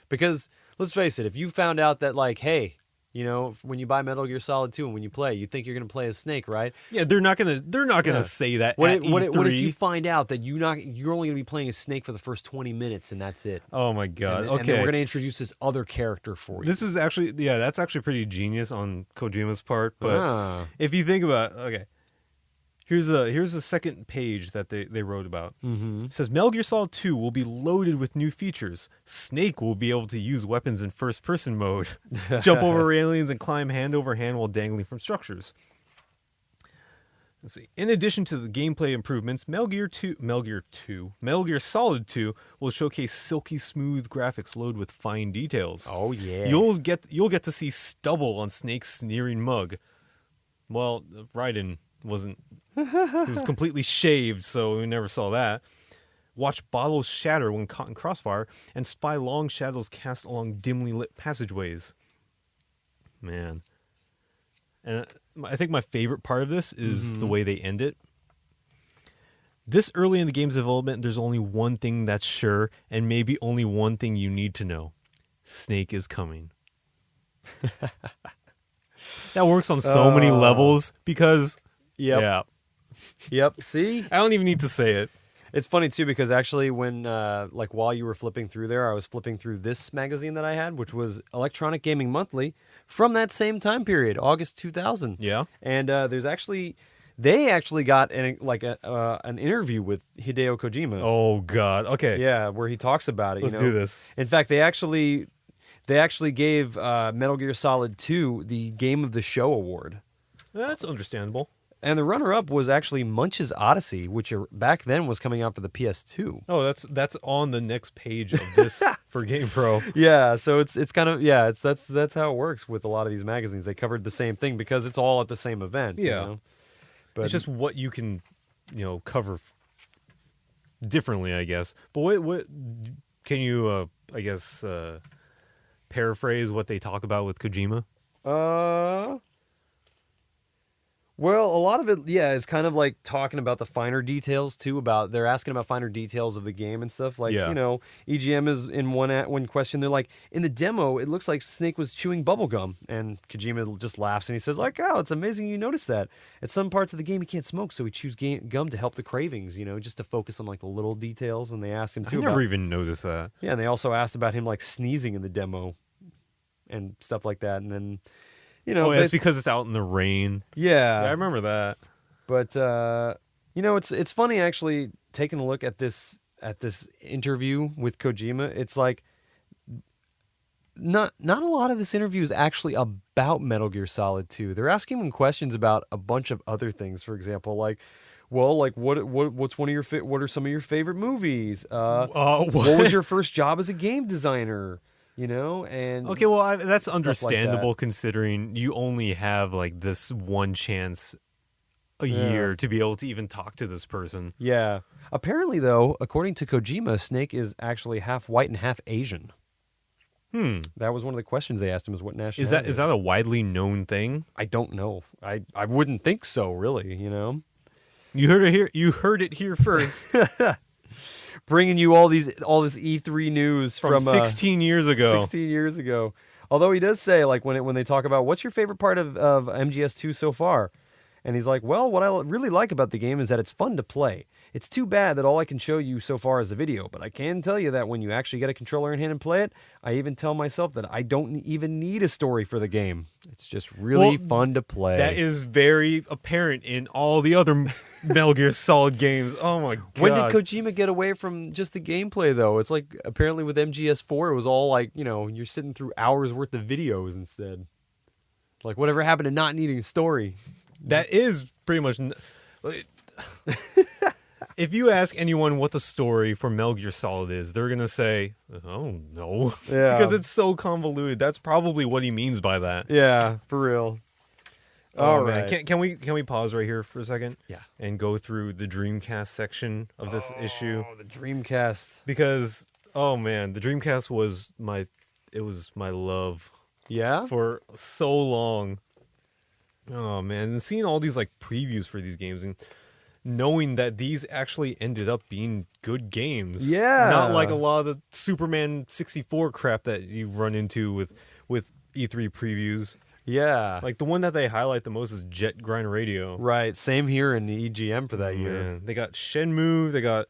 because let's face it, if you found out that like, hey, You know, when you buy Metal Gear Solid 2 and when you play, you think you're going to play as Snake, right? Yeah, they're not gonna say that What at if, what, if, what if you E3. find out that you're only going to be playing as Snake for the first 20 minutes and that's it? Oh my god. And then Okay. we're going to introduce this other character for you. This is actually, yeah, that's actually pretty genius on Kojima's part. But Ah. if you think about, okay, here's a second page that they wrote about. It says Metal Gear Solid 2 will be loaded with new features. Snake will be able to use weapons in first-person mode, jump over aliens, and climb hand over hand while dangling from structures. Let's see. In addition to the gameplay improvements, Metal Gear Solid 2 will showcase silky smooth graphics loaded with fine details. Oh, yeah. You'll get to see stubble on Snake's sneering mug. Well, Raiden wasn't. He was completely shaved, so we never saw that. Watch bottles shatter when caught in crossfire, and spy long shadows cast along dimly lit passageways. Man. And I think my favorite part of this is the way they end it. This early in the game's development, there's only one thing that's sure, and maybe only one thing you need to know. Snake is coming. That works on so many levels because... Yep. Yeah. Yep. See? I don't even need to say it. It's funny, too, because actually when, while you were flipping through there, I was flipping through this magazine that I had, which was Electronic Gaming Monthly, from that same time period, August 2000. Yeah. And they actually got an interview with Hideo Kojima. Oh, God. Okay. Yeah, where he talks about it. Let's do this. In fact, they actually gave Metal Gear Solid 2 the Game of the Show award. That's understandable. And the runner-up was actually Munch's Odyssey, which back then was coming out for the PS2. Oh, that's on the next page of this for GamePro. Yeah, so it's kind of that's how it works with a lot of these magazines. They covered the same thing because it's all at the same event. Yeah, you know? But it's just what you can, cover differently, I guess. But what can you, paraphrase what they talk about with Kojima? Well, a lot of it, is kind of like talking about the finer details too. They're asking about finer details of the game and stuff. Like, EGM is in one question. They're like, in the demo, it looks like Snake was chewing bubble gum, and Kojima just laughs and he says, like, "Oh, it's amazing you noticed that. At some parts of the game, he can't smoke, so he chews gum to help the cravings. Just to focus on like the little details." And they asked him too. I never even noticed that. Yeah, and they also asked about him like sneezing in the demo, and stuff like that, and then. It's because it's out in the rain. Yeah, I remember that. But it's funny actually taking a look at this interview with Kojima. It's like not a lot of this interview is actually about Metal Gear Solid 2. They're asking him questions about a bunch of other things. For example, like, well, like what are some of your favorite movies? What was your first job as a game designer? And okay, well, that's understandable like that. Considering you only have like this one chance a year to be able to even talk to this person. Yeah. Apparently, though, according to Kojima, Snake is actually half white and half Asian. That was one of the questions they asked him: is what nationality? Is that a widely known thing? I don't know. I wouldn't think so. Really, You heard it here. You heard it here first. Bringing you all this E3 news from 16 years ago. 16 years ago. Although he does say, like, when they talk about what's your favorite part of MGS2 so far, and he's like, well, what I really like about the game is that it's fun to play. It's too bad that all I can show you so far is the video, but I can tell you that when you actually get a controller in hand and play it, I even tell myself that I don't even need a story for the game. It's just really fun to play. That is very apparent in all the other Metal Gear Solid games. Oh my god. When did Kojima get away from just the gameplay, though? It's like, apparently with MGS4, it was all like, you're sitting through hours worth of videos instead. Like, whatever happened to not needing a story? That is pretty much... If you ask anyone what the story for Metal Gear Solid is, they're going to say, oh, no. Yeah. Because it's so convoluted. That's probably what he means by that. Yeah, for real. All right. Man. Can we pause right here for a second? Yeah. And go through the Dreamcast section of this issue? Oh, the Dreamcast. Because, oh man, the Dreamcast was my love. Yeah? For so long. Oh man, and seeing all these like previews for these games and knowing that these actually ended up being good games. Yeah. Not like a lot of the Superman 64 crap that you run into with E3 previews. Yeah. Like the one that they highlight the most is Jet Grind Radio. Right. Same here in the EGM for that year. Man, they got Shenmue. They got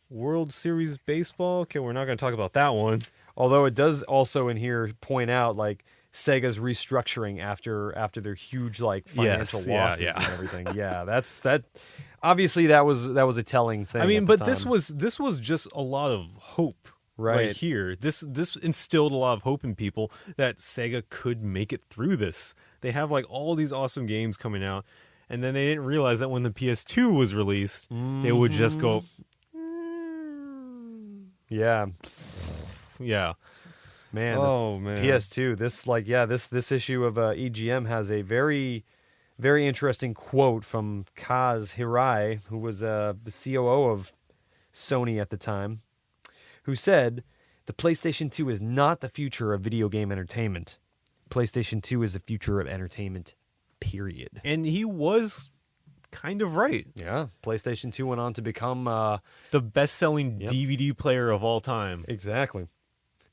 World Series Baseball. Okay, we're not going to talk about that one. Although it does also in here point out like Sega's restructuring after their huge like financial losses and everything. Yeah, that. Obviously, that was a telling thing. I mean, at the but this time. was just a lot of hope Right. here. This instilled a lot of hope in people that Sega could make it through this. They have like all these awesome games coming out, and then they didn't realize that when the PS2 was released, they would just go, yeah. yeah. Man, Oh man. PS2. This issue of EGM has a very, very interesting quote from Kaz Hirai, who was the COO of Sony at the time, who said, "The PlayStation 2 is not the future of video game entertainment. PlayStation 2 is the future of entertainment, period." And he was kind of right. Yeah, PlayStation 2 went on to become The best-selling DVD player of all time. exactly.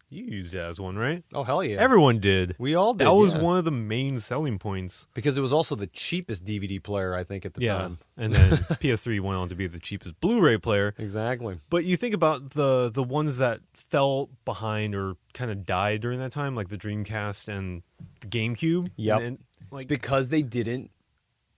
You used it as one, right? Oh hell yeah, Everyone did. we all did. That was yeah. one of the main selling points. Because it was also the cheapest DVD player I think at the time. And then PS3 went on to be the cheapest Blu-ray player. Exactly. But you think about the ones that fell behind or kind of died during that time, like the Dreamcast and the GameCube. Yep. And, It's like, because they didn't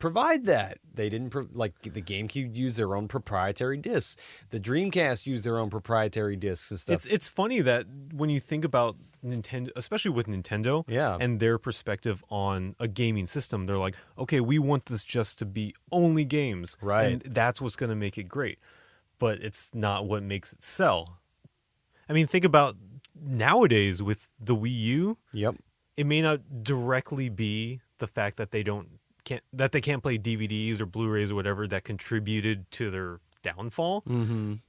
provide that. They didn't like the GameCube used their own proprietary discs. The Dreamcast used their own proprietary discs and stuff. it's funny that when you think about Nintendo, especially with Nintendo, Yeah. and their perspective on a gaming system, they're like, okay, we want this just to be only games, Right. And that's what's going to make it great. But it's not what makes it sell. I mean, think about nowadays with the Wii U. Yep. It may not directly be the fact that they can't play DVDs or Blu-rays or whatever that contributed to their downfall,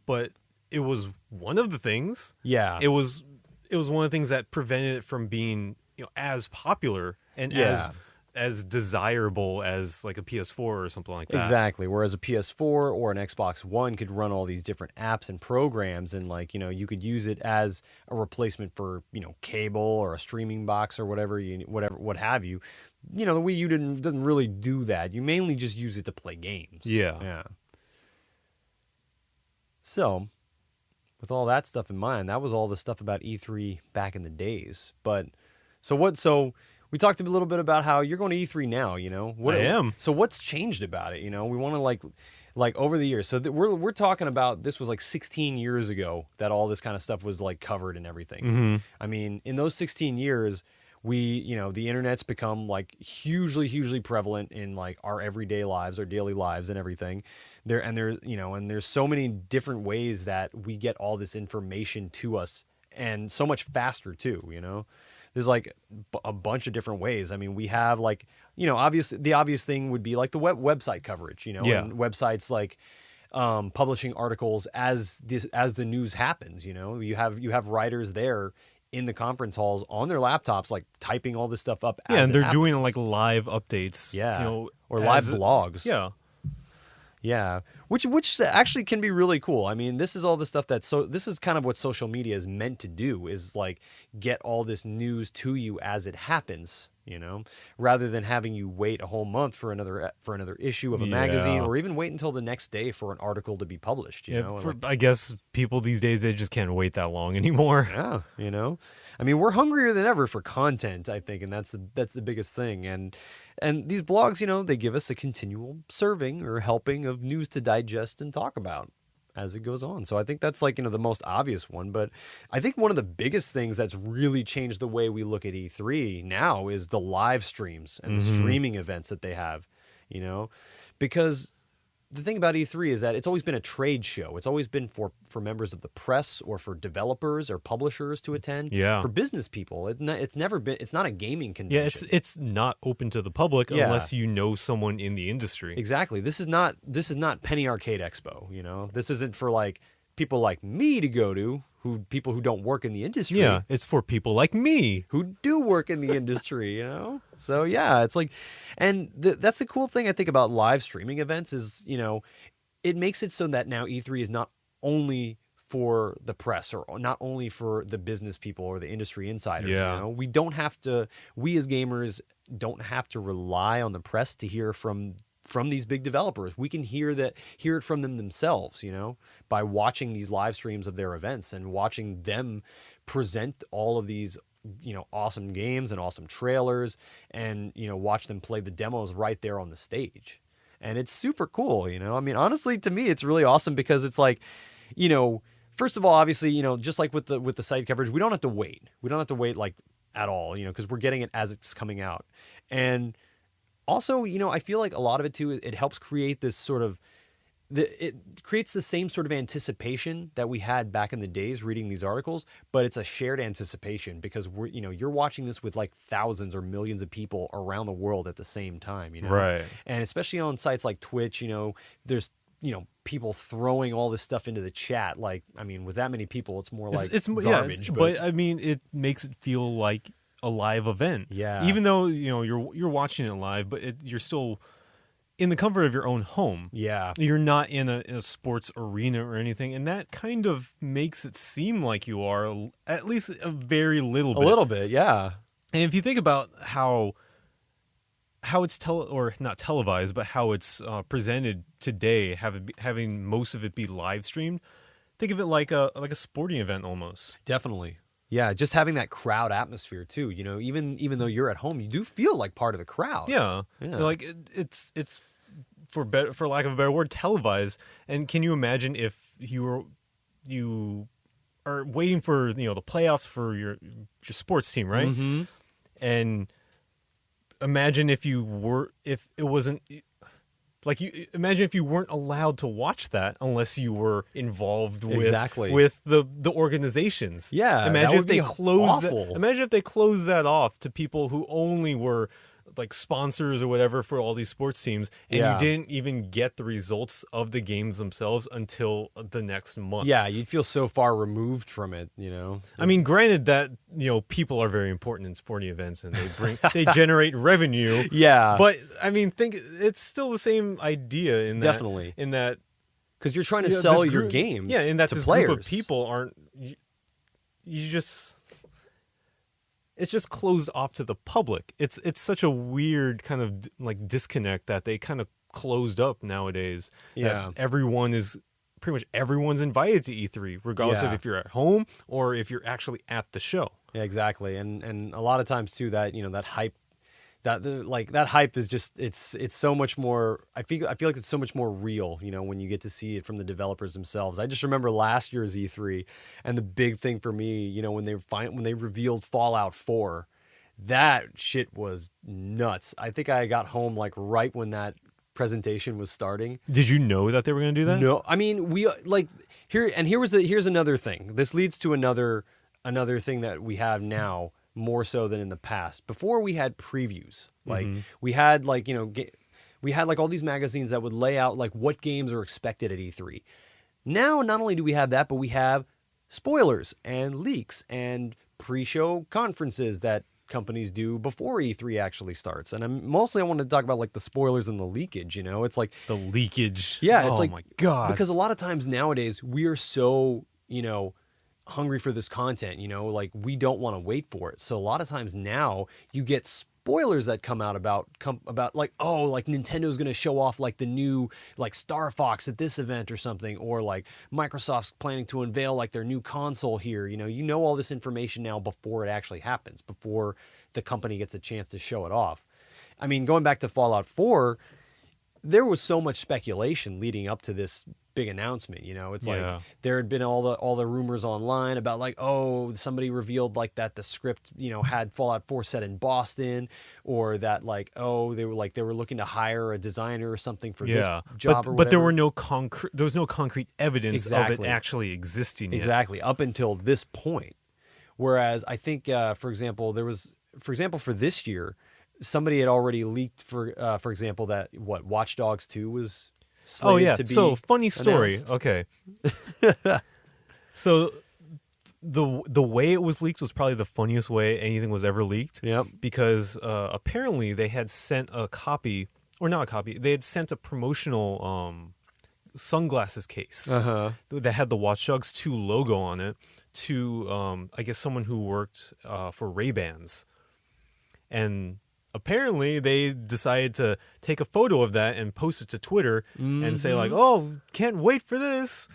but it was one of the things. Yeah. It was one of the things that prevented it from being, as popular and Yeah. as desirable as like a PS4 or something like that. Exactly. Whereas a PS4 or an Xbox One could run all these different apps and programs, and you could use it as a replacement for cable or a streaming box or whatever what have you. The Wii U doesn't really do that. You mainly just use it to play games. Yeah. Yeah. So, with all that stuff in mind, that was all the stuff about E3 back in the days. But so we talked a little bit about how you're going to E3 now, I am. So what's changed about it? We want to like over the years. So we're talking about, this was like 16 years ago that all this kind of stuff was like covered and everything. Mm-hmm. I mean, in those 16 years, the internet's become like hugely prevalent in like our everyday lives, our daily lives and everything. There's so many different ways that we get all this information to us, and so much faster too, There's like a bunch of different ways. I mean, we have like, the obvious thing would be like the website coverage, Yeah. and websites like publishing articles as the news happens. You have writers there in the conference halls on their laptops, like typing all this stuff up. Yeah, as and it they're happens. doing like live updates. Yeah. Or live blogs. Yeah. Yeah, which actually can be really cool. I mean, this is all the stuff this is kind of what social media is meant to do, is like get all this news to you as it happens, rather than having you wait a whole month for another issue of a magazine, or even wait until the next day for an article to be published, I guess people these days, they just can't wait that long anymore. Yeah, I mean, we're hungrier than ever for content, I think, and that's the biggest thing. And these blogs, they give us a continual serving or helping of news to digest and talk about as it goes on. So I think that's like, the most obvious one. But I think one of the biggest things that's really changed the way we look at E3 now is the live streams and the streaming events that they have, because the thing about E3 is that it's always been a trade show. It's always been for members of the press or for developers or publishers to attend. Yeah. For business people, it's never been. It's not a gaming convention. Yeah, it's not open to the public unless you know someone in the industry. Exactly. This is not Penny Arcade Expo. This isn't for like people like me to go to, people who don't work in the industry. Yeah, it's for people like me who do work in the industry, So yeah, it's like, and that's the cool thing I think about live streaming events is, it makes it so that now E3 is not only for the press, or not only for the business people or the industry insiders. Yeah. You know, we don't have to. We as gamers don't have to rely on the press to hear from these big developers. We can hear it from them themselves, you know, by watching these live streams of their events and watching them present all of these, you know, awesome games and awesome trailers, and, you know, watch them play the demos right there on the stage. And it's super cool, you know. I mean, honestly, to me, it's really awesome because it's like, you know, first of all, obviously, you know, just like with the site coverage, we don't have to wait. We don't have to wait like at all, you know, because we're getting it as it's coming out. And also, you know, I feel like a lot of it too, it helps create this sort of, it creates the same sort of anticipation that we had back in the days reading these articles, but it's a shared anticipation because we're, you know, you're watching this with like thousands or millions of people around the world at the same time, you know? Right. And especially on sites like Twitch, you know, there's, you know, people throwing all this stuff into the chat. Like, I mean, with that many people, it's more like garbage. But I mean, it makes it feel like a live event. Yeah. Even though, you know, you're watching it live, but you're still in the comfort of your own home. Yeah. You're not in a sports arena or anything, and that kind of makes it seem like you are, at least a very little bit. A little bit, yeah. And if you think about how it's not televised, but how it's presented today, having most of it be live streamed, think of it like a sporting event almost. Definitely. Yeah, just having that crowd atmosphere too. You know, even though you're at home, you do feel like part of the crowd. Yeah, Yeah. like it's for lack of a better word, televised. And can you imagine if you are waiting for, you know, the playoffs for your sports team, right? Mm-hmm. And imagine if it wasn't. Like, imagine if you weren't allowed to watch that unless you were involved with the organizations. Yeah, imagine if they awful. Imagine if they closed that off to people who only were like sponsors or whatever for all these sports teams, and you didn't even get the results of the games themselves until the next month. Yeah, you'd feel so far removed from it, you know. I mean, granted that, you know, people are very important in sporting events and they generate revenue. Yeah. But I mean, it's still the same idea in that. Definitely. In that, because you're trying to sell your game. Yeah, in that to this players. group of people aren't. It's just closed off to the public. It's such a weird kind of like disconnect that they kind of closed up nowadays. Yeah. Pretty much everyone's invited to E3, regardless of if you're at home or if you're actually at the show. Yeah, exactly. And a lot of times too, that, you know, that hype, that hype is just, it's so much more, I feel like it's so much more real, you know, when you get to see it from the developers themselves. I just remember last year's E3, and the big thing for me, you know, when they revealed Fallout 4, that shit was nuts. I think I got home like right when that presentation was starting. Did you know that they were going to do that? No, I mean, we like here's another thing. This leads to another thing that we have now, more so than in the past. Before, we had previews. Like, we had like, you know, we had like all these magazines that would lay out like what games are expected at E3. Now, not only do we have that, but we have spoilers and leaks and pre-show conferences that companies do before E3 actually starts. And I want to talk about like the spoilers and the leakage, you know? It's like the leakage. Yeah, it's oh like, my God. Because a lot of times nowadays we are so, you know, hungry for this content, you know, like we don't want to wait for it. So a lot of times now you get spoilers that come out about like, oh, like Nintendo's going to show off like the new like Star Fox at this event or something, or like Microsoft's planning to unveil like their new console here. You know all this information now before it actually happens, before the company gets a chance to show it off. I mean, going back to Fallout 4, there was so much speculation leading up to this big announcement, you know. It's like there had been all the rumors online about like, oh, somebody revealed like that the script, you know, had Fallout 4 set in Boston, or that like, oh, they were looking to hire a designer or something for this job, but there was no concrete evidence of it actually existing yet. Exactly, up until this point. Whereas I think, for example, for this year, somebody had already leaked for example, that Watch Dogs 2 was slated to be so funny story. announced. Okay. So the way it was leaked was probably the funniest way anything was ever leaked. Yep. Because apparently they had sent a copy, or not a copy, they had sent a promotional sunglasses case Uh-huh. that had the Watch Dogs 2 logo on it to, I guess, someone who worked for Ray-Bans. And apparently they decided to take a photo of that and post it to Twitter and say like, oh, can't wait for this.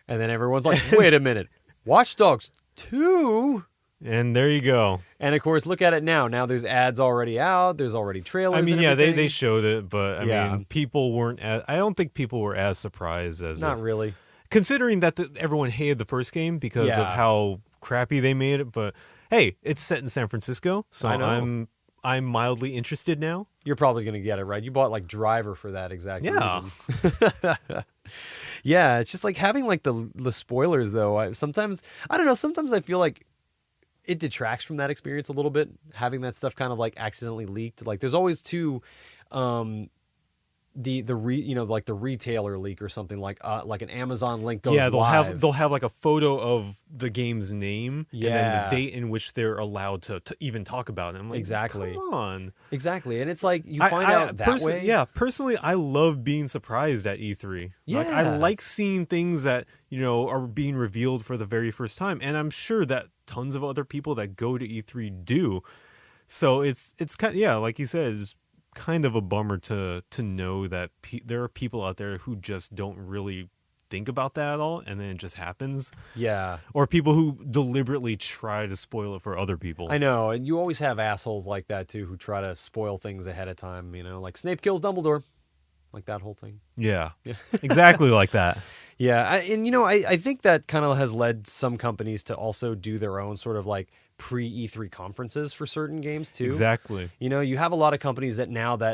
And then everyone's like, wait a minute, Watch Dogs 2? And there you go. And of course, look at it now. Now there's ads already out. There's already trailers. I mean, and yeah, everything. they showed it, but I Yeah. mean, people weren't I don't think people were as surprised as Not really. considering that everyone hated the first game because of Yeah. how crappy they made it. But hey, it's set in San Francisco, so I know. I'm mildly interested now. You're probably going to get it, right? You bought like Driver for that exact Yeah. reason. Yeah, it's just like having like the spoilers though. I don't know, sometimes I feel like it detracts from that experience a little bit, having that stuff kind of like accidentally leaked. Like there's always like the retailer leak or something like an Amazon link goes Yeah, live. they'll have like a photo of the game's name and then Yeah. the date in which they're allowed to even talk about it. I'm like, Exactly. Come on. Exactly. And it's like you find out that way. Yeah, personally, I love being surprised at E3. Like, I Yeah. like seeing things that, are being revealed for the very first time. And I'm sure that tons of other people that go to E3 do. So it's kind of, yeah, like you said, it's kind of a bummer to know that there are people out there who just don't really think about that at all, and then it just happens. Yeah. Or people who deliberately try to spoil it for other people. I know, and you always have assholes like that too who try to spoil things ahead of time, like Snape kills Dumbledore. Like that whole thing. Yeah. Exactly like that. Yeah, I think that kind of has led some companies to also do their own sort of like pre-E3 conferences for certain games too. Exactly. You have a lot of companies that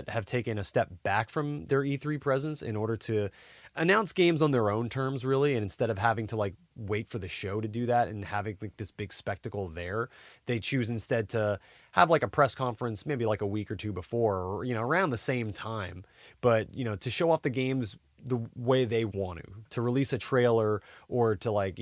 have taken a step back from their E3 presence in order to announce games on their own terms, really, and instead of having to like wait for the show to do that and having like this big spectacle there, they choose instead to have like a press conference maybe like a week or two before, or around the same time, but to show off the games the way they want to release a trailer or to like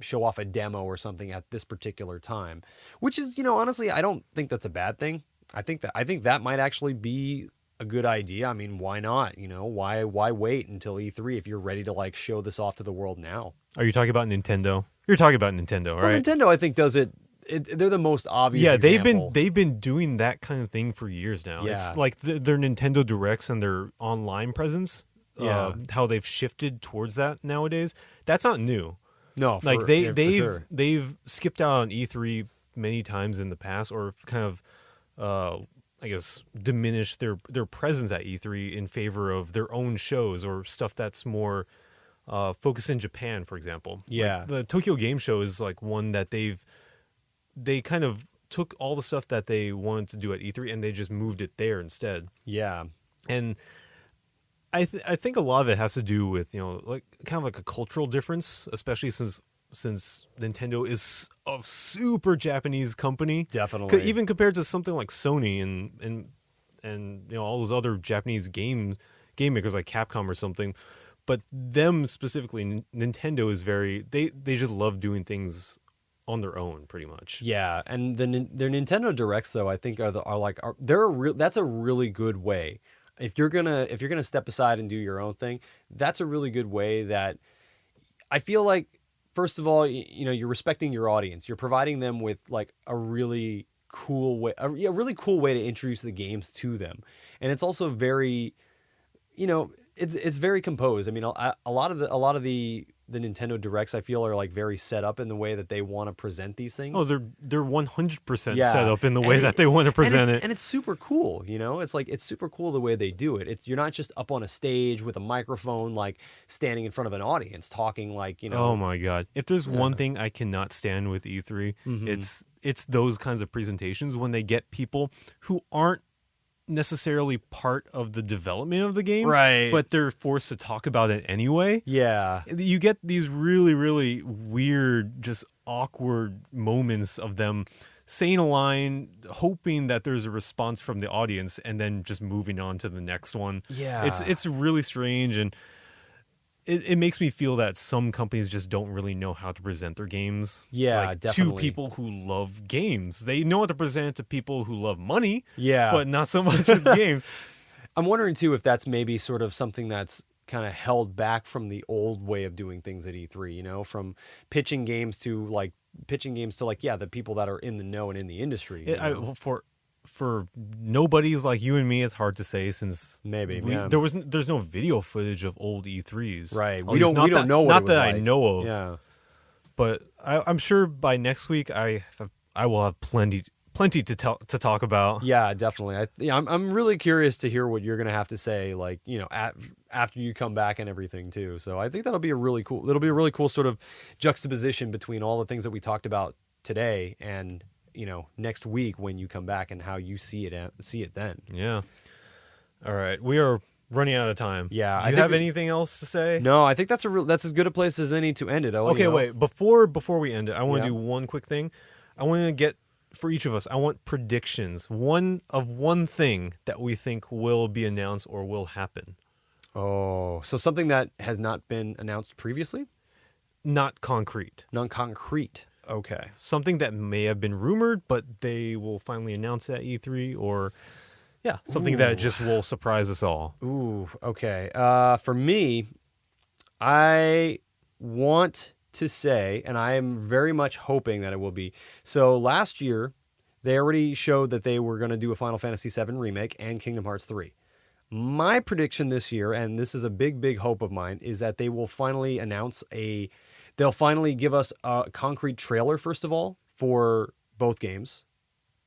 show off a demo or something at this particular time, which is honestly, I don't think that's a bad thing. I think that might actually be a good idea. I mean, why not? Why wait until E3 if you're ready to like show this off to the world now? Are you talking about Nintendo? You're talking about Nintendo, right? Well, Nintendo, I think, does it. They're the most obvious. Yeah, example. they've been doing that kind of thing for years now. Yeah. It's like their Nintendo Directs and their online presence. Yeah. How they've shifted towards that nowadays. That's not new. No, Like for sure. they've skipped out on E3 many times in the past, or kind of I guess diminished their presence at E3 in favor of their own shows or stuff that's more focused in Japan, for example. Yeah. Like, the Tokyo Game Show is like one that they kind of took all the stuff that they wanted to do at E3 and they just moved it there instead. Yeah. And I think a lot of it has to do with, like kind of like a cultural difference, especially since Nintendo is a super Japanese company. Definitely. Even compared to something like Sony and all those other Japanese game makers like Capcom or something. But them specifically, Nintendo is they just love doing things on their own, pretty much. Yeah, and their Nintendo Directs though, I think that's a really good way. If you're gonna step aside and do your own thing, that's a really good way that I feel like, first of all, you're respecting your audience. You're providing them with like a really cool way, a really cool way to introduce the games to them, and it's also very, it's very composed. I mean, a lot of the Nintendo Directs I feel are like very set up in the way that they want to present these things. Oh, they're 100% Yeah. set up in the way that they want to present it. And it's super cool, it's super cool the way they do it. You're not just up on a stage with a microphone, like standing in front of an audience talking like, Oh my God. If there's one thing I cannot stand with E3, it's those kinds of presentations when they get people who aren't necessarily part of the development of the game, Right. but they're forced to talk about it anyway. Yeah. You get these really, really weird, just awkward moments of them saying a line, hoping that there's a response from the audience, and then just moving on to the next one. Yeah. It's really strange, and it makes me feel that some companies just don't really know how to present their games. Yeah, like, definitely. To people who love games. They know how to present it to people who love money, Yeah. but not so much with games. I'm wondering too if that's maybe sort of something that's kind of held back from the old way of doing things at E3, you know, from pitching games to like the people that are in the know and in the industry. You know? For nobodies like you and me, it's hard to say since yeah. there's no video footage of old E3s. Right. We don't know what not that like. I know of. Yeah. But I'm sure by next week I will have plenty to talk about. Yeah, definitely. I'm really curious to hear what you're gonna have to say, like, you know, after you come back and everything too. So I think that'll be a really cool sort of juxtaposition between all the things that we talked about today and, you know, next week when you come back and how you see it then. Yeah. All right, we are running out of time. Yeah. Do you have anything else to say? No, I think that's as good a place as any to end it. Okay, wait. Before we end it, I want to do one quick thing. I want to get, for each of us, I want predictions. One thing that we think will be announced or will happen. Oh, so something that has not been announced previously? Not concrete. Non-concrete. Okay. Something that may have been rumored, but they will finally announce at E3, or something that just will surprise us all. Ooh, okay. For me, I want to say, and I am very much hoping that it will be. So last year, they already showed that they were going to do a Final Fantasy VII remake and Kingdom Hearts 3. My prediction this year, and this is a big, big hope of mine, is that they will finally they'll finally give us a concrete trailer, first of all, for both games,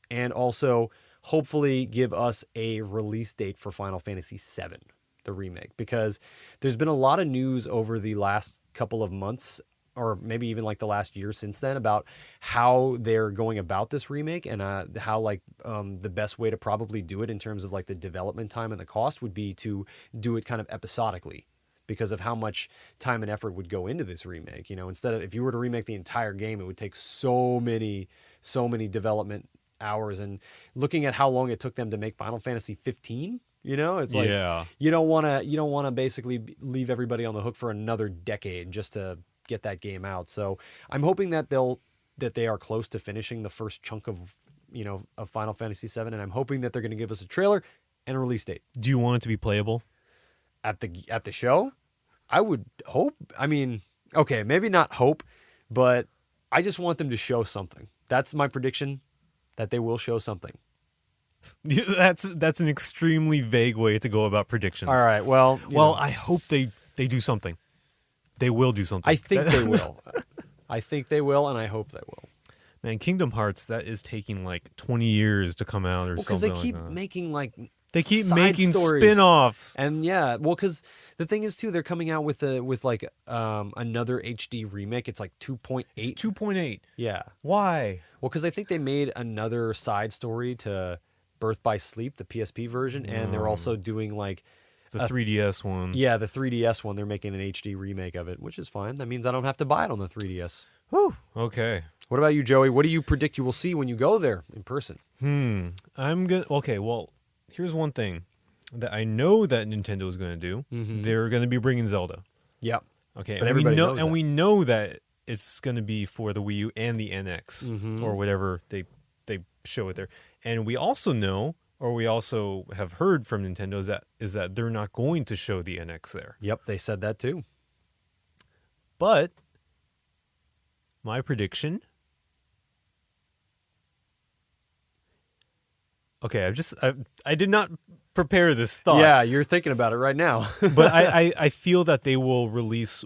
and also hopefully give us a release date for Final Fantasy VII, the remake, because there's been a lot of news over the last couple of months, or maybe even like the last year since then, about how they're going about this remake and how the best way to probably do it in terms of like the development time and the cost would be to do it kind of episodically, because of how much time and effort would go into this remake. You know, instead of, if you were to remake the entire game, it would take so many development hours. And looking at how long it took them to make Final Fantasy 15, you know, it's like, you don't want to basically leave everybody on the hook for another decade just to get that game out. So I'm hoping that they are close to finishing the first chunk of Final Fantasy 7, and I'm hoping that they're going to give us a trailer and a release date. Do you want it to be playable at the show? I would hope. I mean, okay, maybe not hope, but I just want them to show something. That's my prediction, that they will show something. That's an extremely vague way to go about predictions. All right, well, I hope they do something. They will do something. I think they will. I think they will, and I hope they will. Man, Kingdom Hearts, that is taking like 20 years to come out or something. Because they keep making they keep side making stories. spin-offs. And because the thing is too, they're coming out with another HD remake. It's like 2.8. It's 2.8. Yeah. Why? Well, because I think they made another side story to Birth by Sleep, the PSP version, and they're also doing like the 3DS one. Yeah, the 3DS one. They're making an HD remake of it, which is fine. That means I don't have to buy it on the 3DS. Whew. Okay. What about you, Joey? What do you predict you will see when you go there in person? Okay, well, here's one thing that I know that Nintendo is going to do. Mm-hmm. They're going to be bringing Zelda. Yep. Okay. But everybody knows and we know that it's going to be for the Wii U and the NX, or whatever they show it there. And we also know, or we also have heard from Nintendo, is that they're not going to show the NX there. Yep, they said that too. But my prediction. Okay, I did not prepare this thought. Yeah, you're thinking about it right now. But I feel that they will release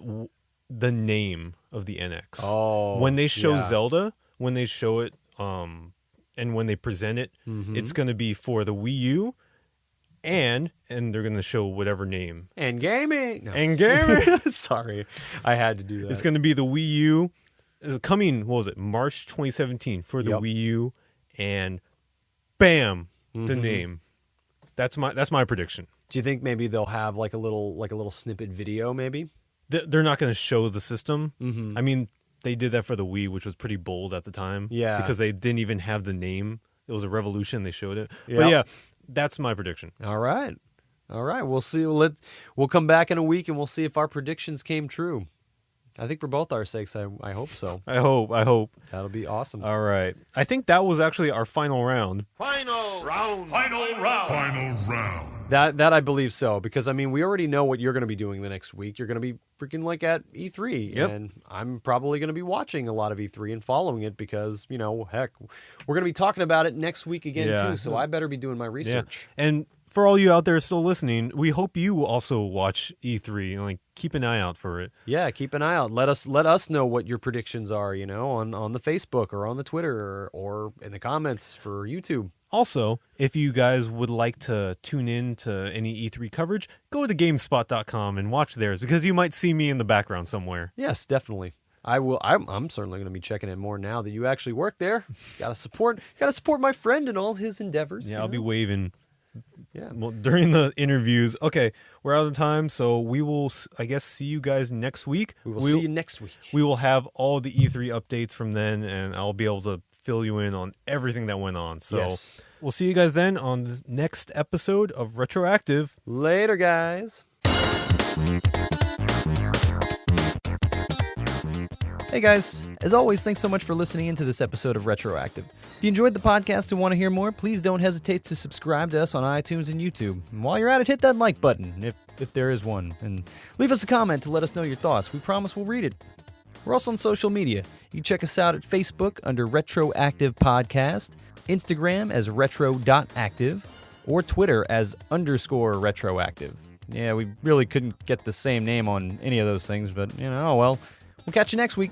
the name of the NX. Oh, when they show Zelda, when they show it, and when they present it, it's going to be for the Wii U, and they're going to show whatever name. And gaming. No. And gaming. Sorry, I had to do that. It's going to be the Wii U, coming. What was it? March 2017 for the Wii U, and bam, the name. That's my prediction. Do you think maybe they'll have like a little snippet video? Maybe they're not going to show the system. I mean, they did that for the Wii, which was pretty bold at the time. Yeah, because they didn't even have the name. It was a revolution. They showed it. Yep. But yeah, that's my prediction. All right. We'll see. We'll come back in a week and we'll see if our predictions came true. I think for both our sakes, I hope so. I hope. That'll be awesome. All right. I think that was actually our final round. Final round. That I believe so, because I mean we already know what you're going to be doing the next week. You're going to be freaking like at E3, Yep. and I'm probably going to be watching a lot of E3 and following it because heck, we're going to be talking about it next week again Yeah. too. So I better be doing my Yeah. research. And for all you out there still listening, we hope you also watch E3 and like keep an eye out for it. Yeah, keep an eye out. Let us know what your predictions are. On the Facebook or on the Twitter or in the comments for YouTube. Also, if you guys would like to tune in to any E3 coverage, go to GameSpot.com and watch theirs because you might see me in the background somewhere. Yes, definitely. I will. I'm certainly going to be checking it more now that you actually work there. Gotta support my friend in all his endeavors. Yeah, I'll be waving Yeah. during the interviews. Okay, we're out of time, so we will, I guess, see you guys next week. We will see you next week. We will have all the E3 updates from then, and I'll be able to fill you in on everything that went on. So Yes. we'll see you guys then on the next episode of Retroactive. Later, guys. Hey guys, as always, thanks so much for listening into this episode of Retroactive. If you enjoyed the podcast and want to hear more, please don't hesitate to subscribe to us on iTunes and YouTube. And while you're at it, hit that like button, if there is one, and leave us a comment to let us know your thoughts. We promise we'll read it. We're also on social media. You can check us out at Facebook under Retroactive Podcast, Instagram as retro.active, or Twitter as _retroactive. Yeah, we really couldn't get the same name on any of those things, but oh well. We'll catch you next week.